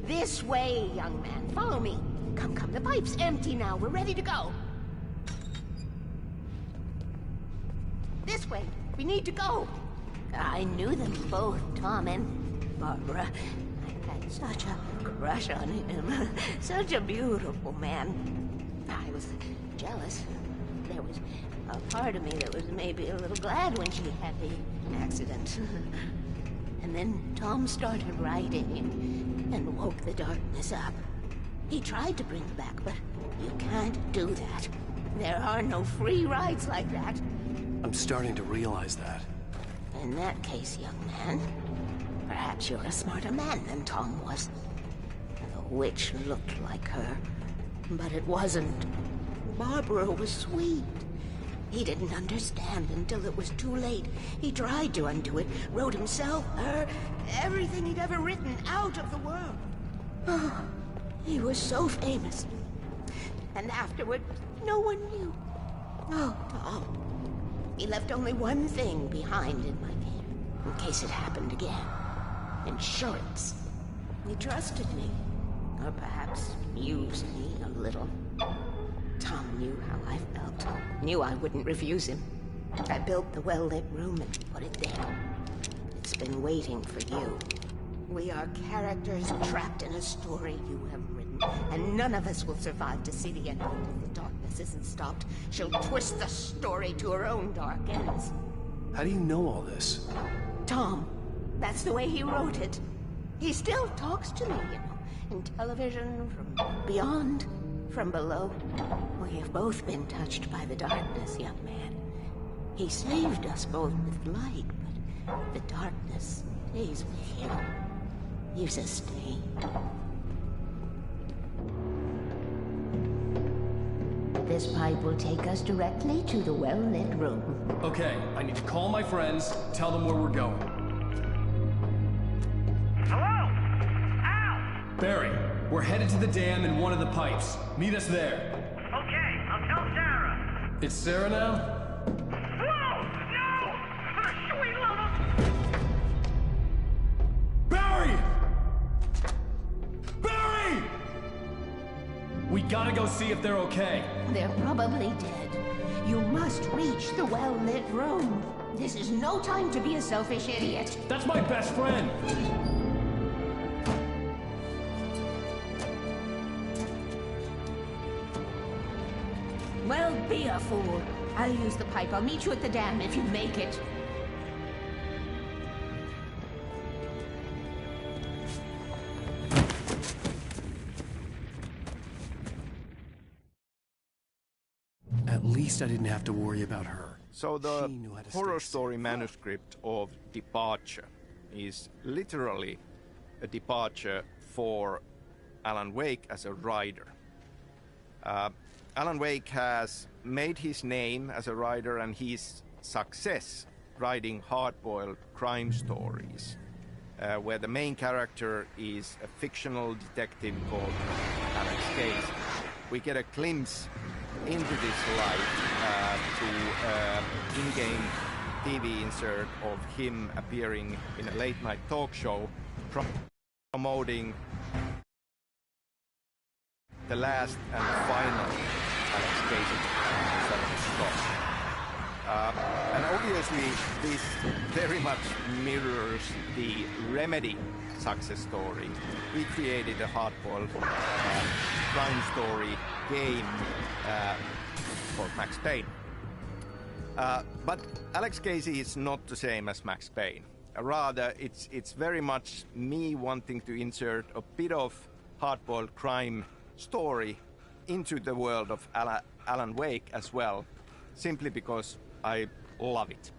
S11: This way, young man. Follow me. Come, come. The pipe's empty now. We're ready to go. This way. We need to go. I knew them both, Tom and Barbara. I had such a crush on him. Such a beautiful man. I was jealous. There was a part of me that was maybe a little glad when she had the accident. And then Tom started writing and woke the darkness up. He tried to bring her back, but you can't do that. There are no free rides like that.
S2: I'm starting to realize that.
S11: In that case, young man, perhaps you're a smarter man than Tom was. The witch looked like her, but it wasn't. Barbara was sweet. He didn't understand until it was too late. He tried to undo it, wrote himself, her, everything he'd ever written out of the world. Oh, he was so famous. And afterward, no one knew. Oh, Tom. He left only one thing behind in my care, in case it happened again. Insurance. He trusted me. Or perhaps used me a little. Tom knew how I felt. Knew I wouldn't refuse him. I built the well-lit room and put it there. It's been waiting for you. We are characters trapped in a story you have written, and none of us will survive to see the end of it if the darkness isn't stopped. She'll twist the story to her own dark ends.
S2: How do you know all this?
S11: Tom, that's the way he wrote it. He still talks to me, in television, from beyond, from below. We have both been touched by the darkness, young man. He saved us both with light, but the darkness stays with him. Leaves a stain. This pipe will take us directly to the well-lit room.
S7: Okay, I need to call my friends, tell them where we're going.
S17: Hello? Al!
S7: Barry, we're headed to the dam in one of the pipes. Meet us there.
S17: Okay, I'll tell Sarah.
S7: It's Sarah now?
S17: Whoa! No! For the sweet love of...
S7: Barry! Barry! We gotta go see if they're okay.
S11: They're probably dead. You must reach the well-lit room. This is no time to be a selfish idiot.
S7: That's my best friend.
S11: Well, be a fool. I'll use the pipe. I'll meet you at the dam if you make it.
S2: At least I didn't have to worry about her.
S6: So the
S2: She knew how to
S6: horror
S2: stay
S6: story manuscript of Departure is literally a departure for Alan Wake as a writer. Alan Wake has made his name as a writer and his success writing hard-boiled crime stories, where the main character is a fictional detective called Alex Casey. We get a glimpse into this life to in-game TV insert of him appearing in a late-night talk show promoting the last and final Alex Casey story. And obviously this very much mirrors the Remedy success story. We created a hard-boiled crime story game called Max Payne. But Alex Casey is not the same as Max Payne. Rather, it's very much me wanting to insert a bit of hard-boiled crime story into the world of Alan Wake as well, simply because I love it.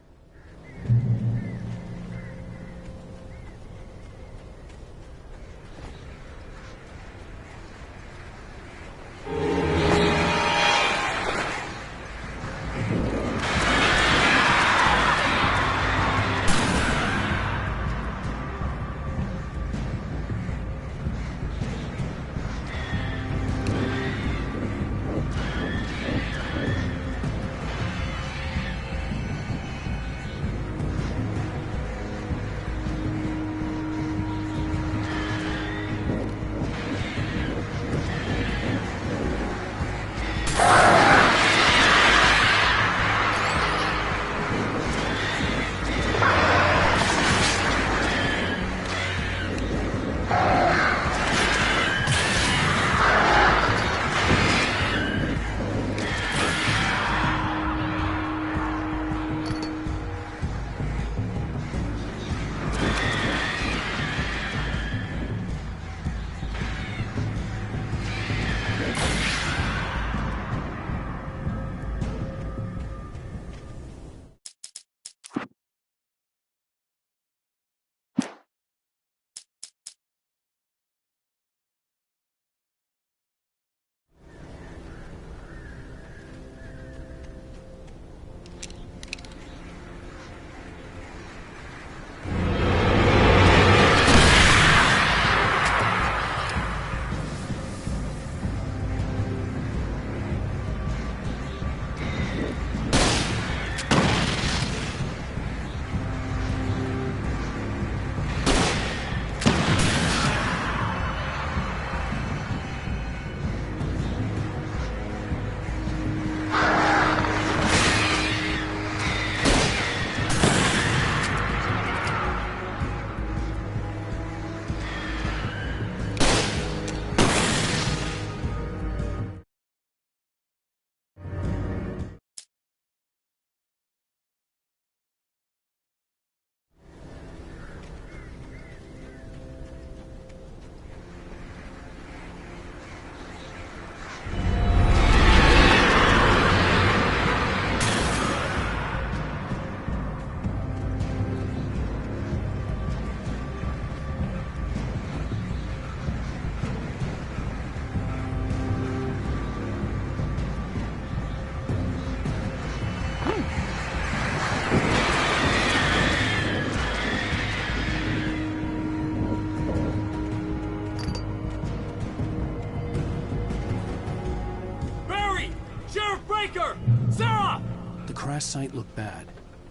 S2: The crash site looked bad,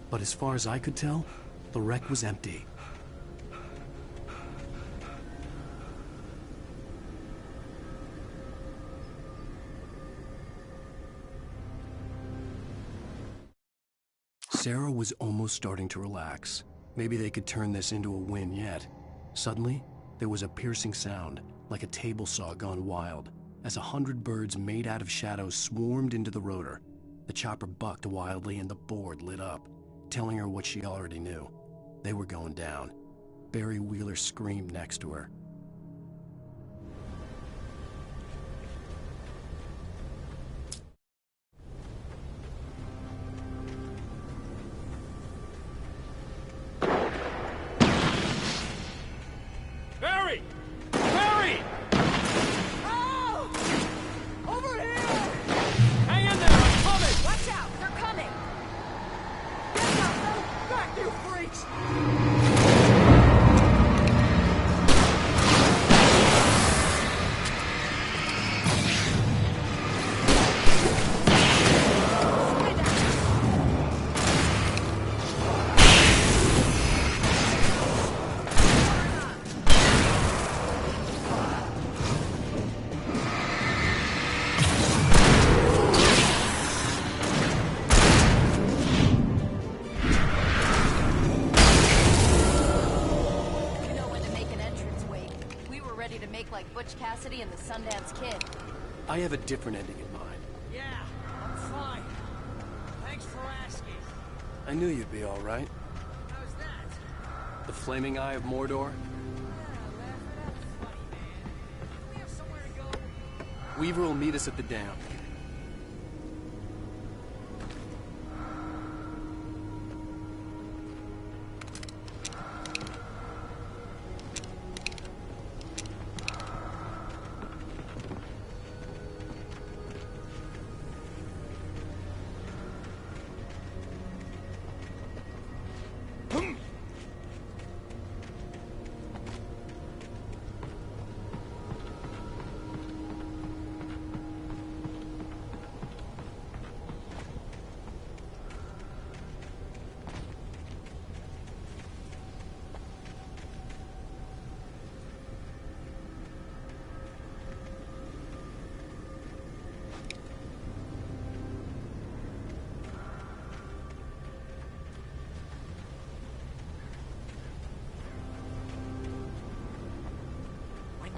S2: but as far as I could tell, the wreck was empty. Sarah was almost starting to relax. Maybe they could turn this into a win yet. Suddenly, there was a piercing sound, like a table saw gone wild, as 100 birds made out of shadows swarmed into the rotor. The chopper bucked wildly and the board lit up, telling her what she already knew. They were going down. Barry Wheeler screamed next to her.
S17: Barry! Barry!
S16: Oh! Over here!
S17: Hang in there, I'm coming!
S16: Watch out, they're coming! Get up, go back, you freaks!
S3: And the Sundance Kid.
S2: I have a different ending in mind.
S1: Yeah, I'm fine. Thanks for asking.
S2: I knew you'd be all right.
S1: How's that?
S2: The flaming eye of Mordor? Weaver will meet us at the dam.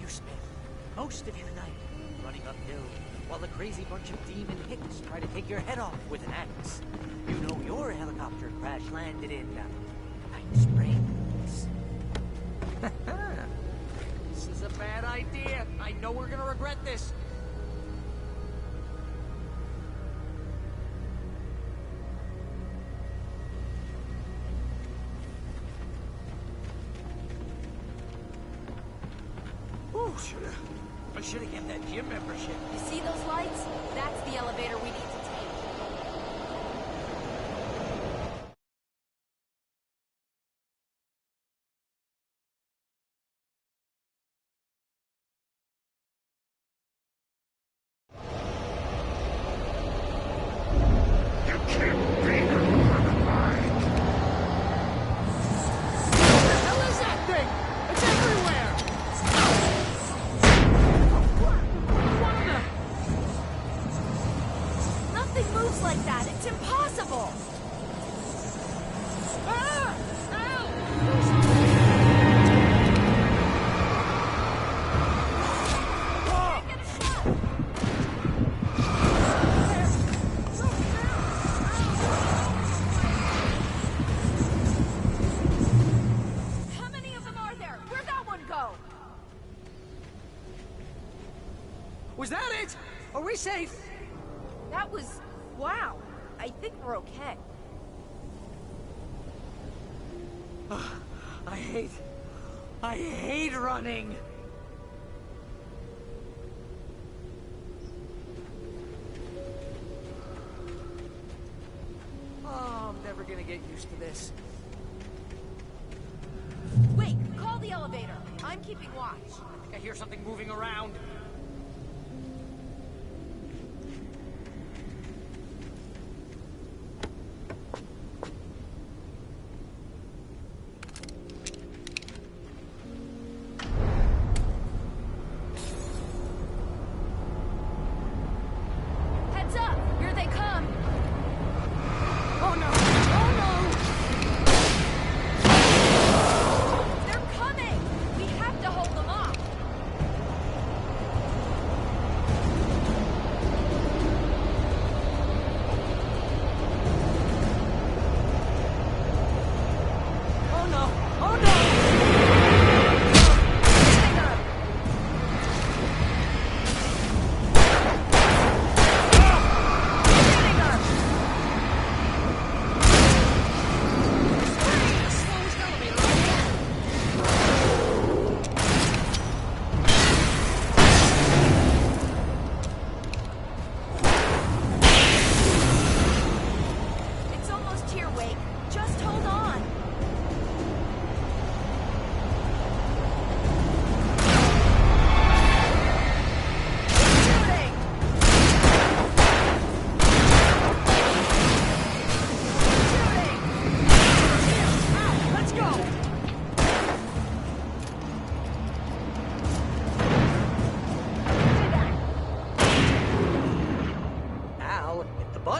S1: You spend most of your night running uphill while a crazy bunch of demon hicks try to take your head off with an axe. You know your helicopter crash landed in Night Springs. This is a bad idea. I know we're gonna regret this. I should have kept that gym membership.
S3: You see those lights? That's the elevator we need to take.
S10: You can't be alive.
S16: What the hell is that thing? It's everywhere!
S3: Nothing moves like that. It's impossible.
S16: Ah!
S3: How many of them are there? Where'd that one go?
S1: Was that it? Are we safe?
S3: That was... wow. I think we're okay.
S1: I hate running. Oh, I'm never gonna get used to this.
S3: Wait, call the elevator. I'm keeping watch.
S1: I think I hear something moving around.
S3: Heads up! Here they come!
S1: Oh no! Oh no!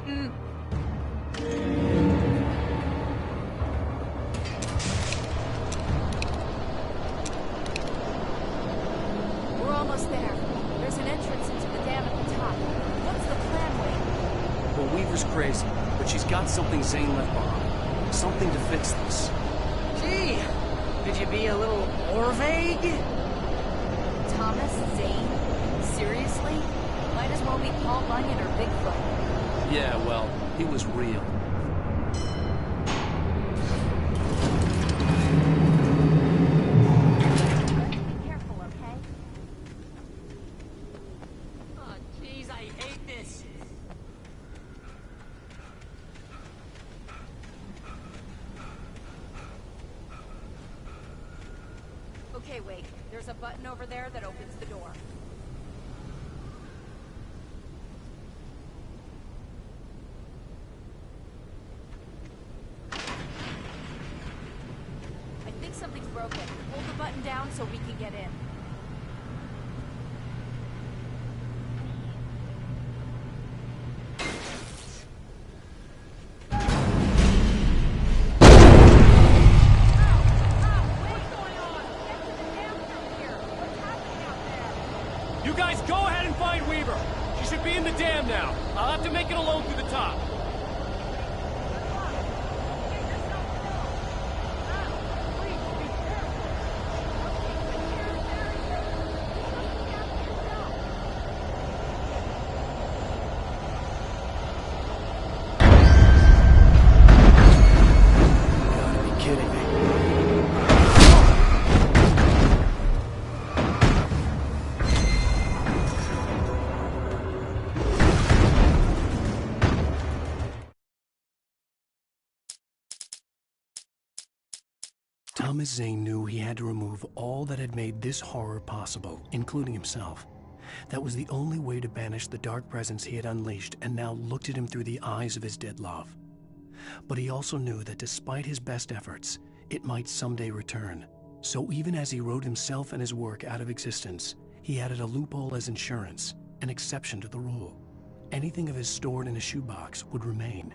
S3: We're almost there. There's an entrance into the dam at the top. What's the plan, Wade?
S2: Well, Weaver's crazy, but she's got something Zane left behind. Something to fix this.
S1: Gee, could you be a little more vague?
S3: Thomas Zane? Seriously? Might as well be Paul Bunyan or Bigfoot.
S2: Yeah, well, he was real.
S3: Be careful, okay?
S1: Oh, jeez, I hate this.
S3: Okay, wait. There's a button over there that opens the door. I think something's broken. Hold the button down so we can get in.
S7: You guys go ahead and find Weaver. She should be in the dam now. I'll have to make it alone through the top.
S2: Thomas Zane knew he had to remove all that had made this horror possible, including himself. That was the only way to banish the dark presence he had unleashed and now looked at him through the eyes of his dead love. But he also knew that despite his best efforts, it might someday return. So even as he wrote himself and his work out of existence, he added a loophole as insurance, an exception to the rule. Anything of his stored in a shoebox would remain.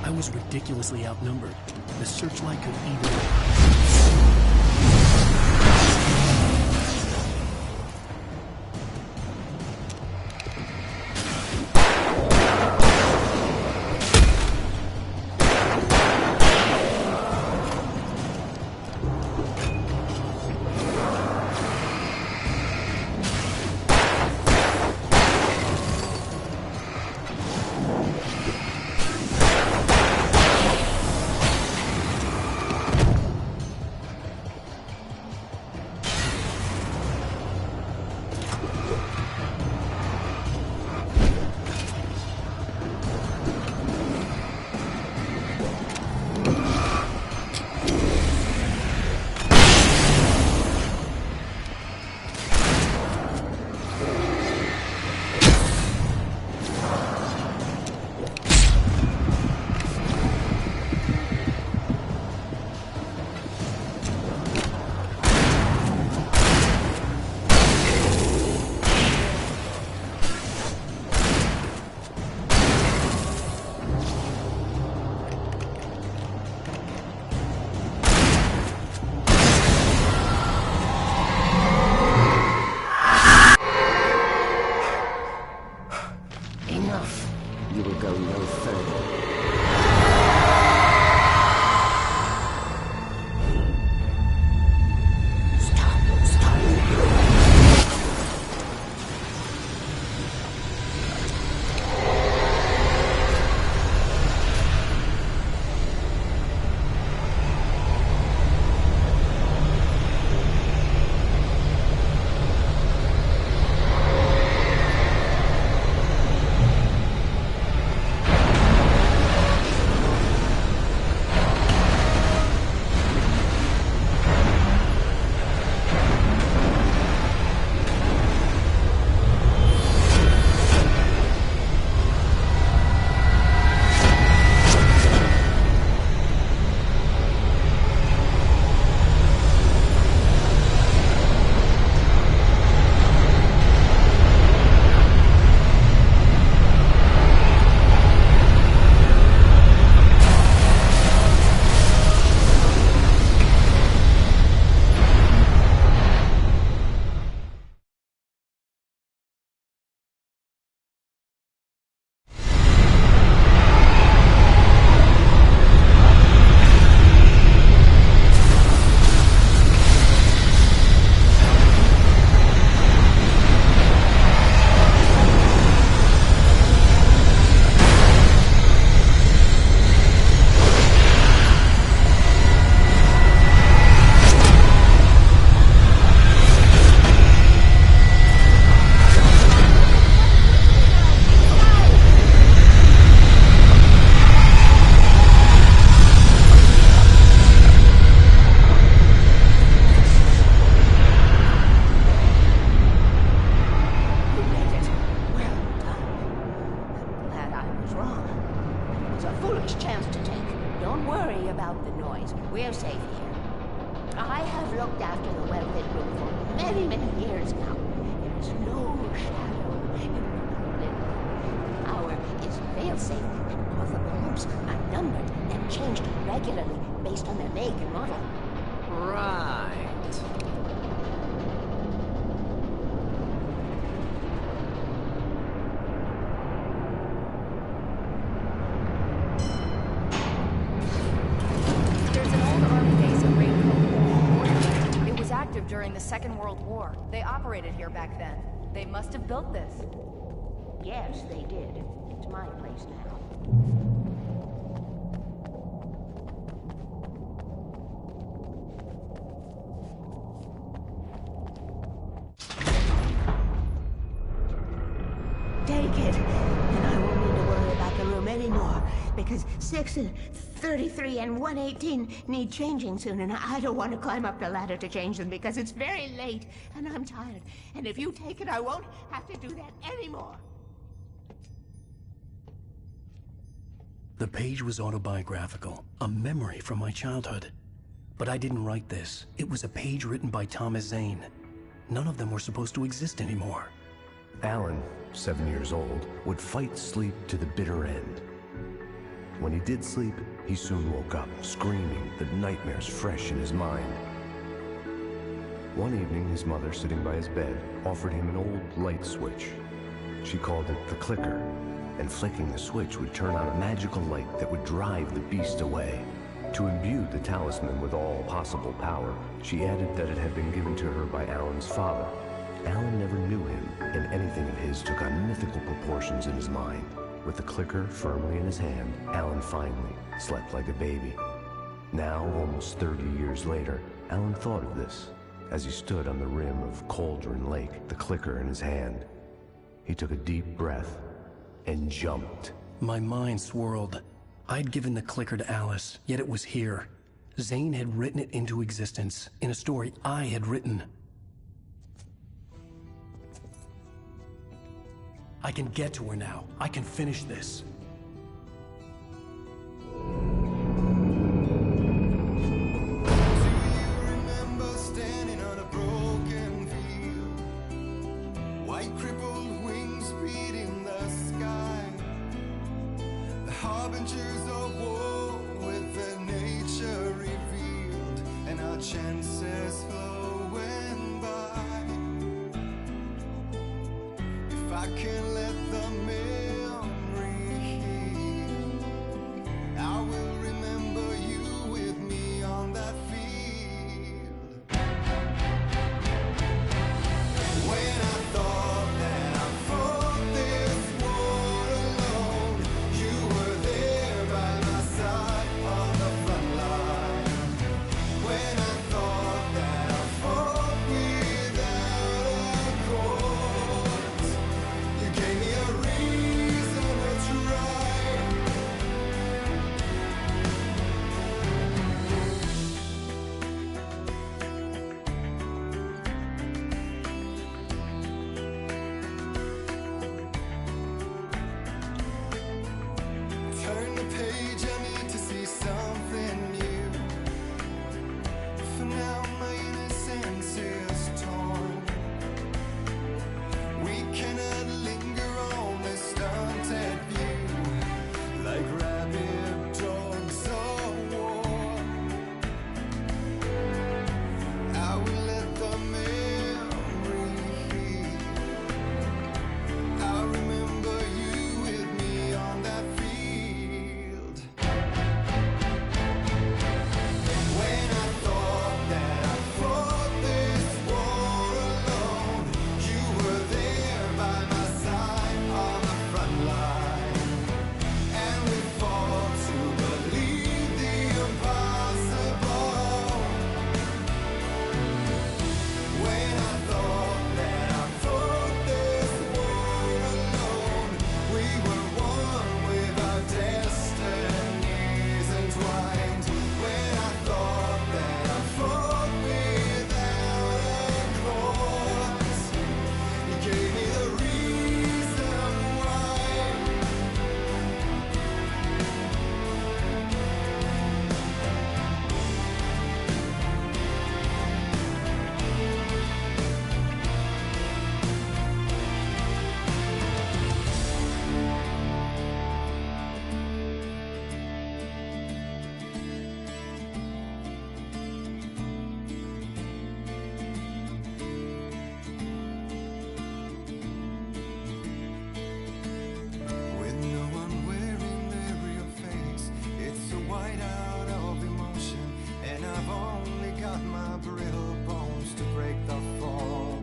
S2: I was ridiculously outnumbered. The searchlight could even...
S11: worries. We're safe here. I have looked after the well-lit room for many, many years now. There is no shadow in the well-lit room. Our is fail-safe, and all the bulbs are numbered and changed regularly based on their make and model.
S1: Right.
S3: There's an old army base in Raincoat. It was active during the Second World War. They operated here back then. They must have built this.
S11: Yes, they did. It's my place now. Take it, and I won't need to worry about the room anymore, because 6 and 33 and 118 need changing soon, and I don't want to climb up the ladder to change them because it's very late, and I'm tired. And if you take it, I won't have to do that anymore.
S2: The page was autobiographical, a memory from my childhood. But I didn't write this. It was a page written by Thomas Zane. None of them were supposed to exist anymore.
S18: Alan, 7 years old, would fight sleep to the bitter end. When he did sleep, he soon woke up, screaming, the nightmares fresh in his mind. One evening, his mother, sitting by his bed, offered him an old light switch. She called it the clicker, and flicking the switch would turn on a magical light that would drive the beast away. To imbue the talisman with all possible power, she added that it had been given to her by Alan's father. Alan never knew him, and anything of his took on mythical proportions in his mind. With the clicker firmly in his hand, Alan finally slept like a baby. Now, almost 30 years later, Alan thought of this as he stood on the rim of Cauldron Lake, the clicker in his hand. He took a deep breath and jumped.
S2: My mind swirled. I'd given the clicker to Alice, yet it was here. Zane had written it into existence, in a story I had written. I can get to her now. I can finish this.
S19: Harbingers of war with the nature revealed and our chances flowing by. If I can let the memory heal, I will remember you with me on that field. When I thought that I fought this war alone, you were there by my side on the front line. When I thought that I fought without a cause, you gave I've only got my brittle bones to break the fall.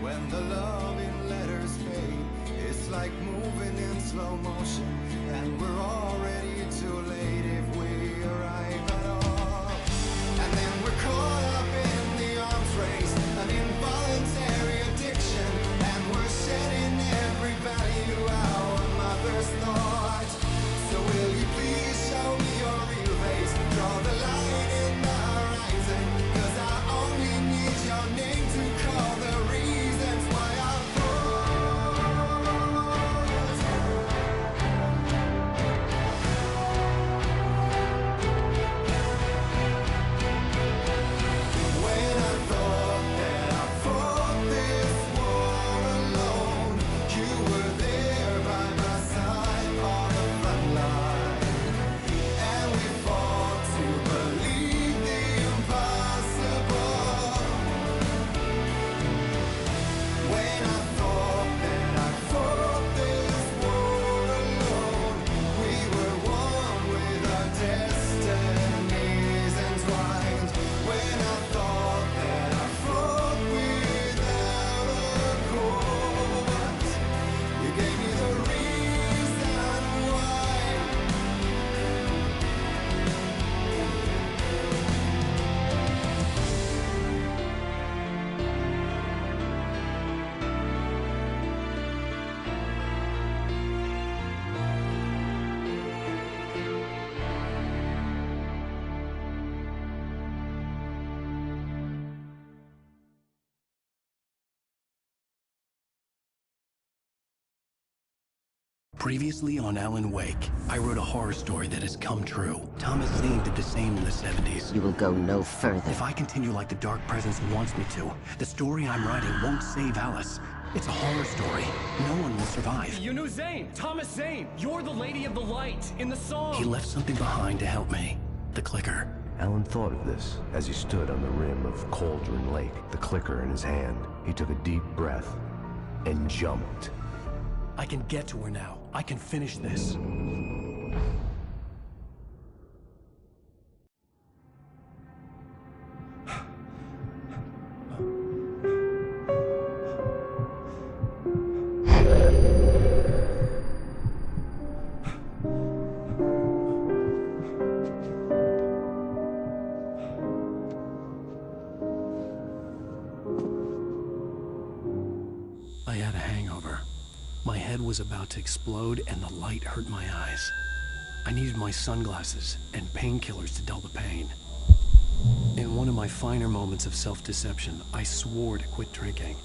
S19: When the loving letters fade, it's like moving in slow motion, and we're already too late if we arrive at all. And then we're caught up in the arms race, an involuntary addiction, and we're shedding every value our mothers thought. So will you please show me your real face, draw the line in the horizon, 'cause I only need your name to call the reasons why I when I thought that I fought this war alone, you were there by my side on the front line, and we fought to believe the impossible. When I thought that I fought this war alone, we were one with our destinies entwined. When I thought that I fought without a cause, you gave me the reason why.
S2: Previously on Alan Wake, I wrote a horror story that has come true. Thomas Zane did the same in the 70s.
S11: You will go no further.
S2: If I continue like the Dark Presence wants me to, the story I'm writing won't save Alice. It's a horror story. No one will survive.
S7: You knew Zane! Thomas Zane! You're the Lady of the Light in the song!
S2: He left something behind to help me. The clicker.
S18: Alan thought of this as he stood on the rim of Cauldron Lake, the clicker in his hand. He took a deep breath and jumped.
S2: I can get to her now. I can finish this. I had a hangover. My head was about to explode and the light hurt my eyes. I needed my sunglasses and painkillers to dull the pain. In one of my finer moments of self-deception, I swore to quit drinking.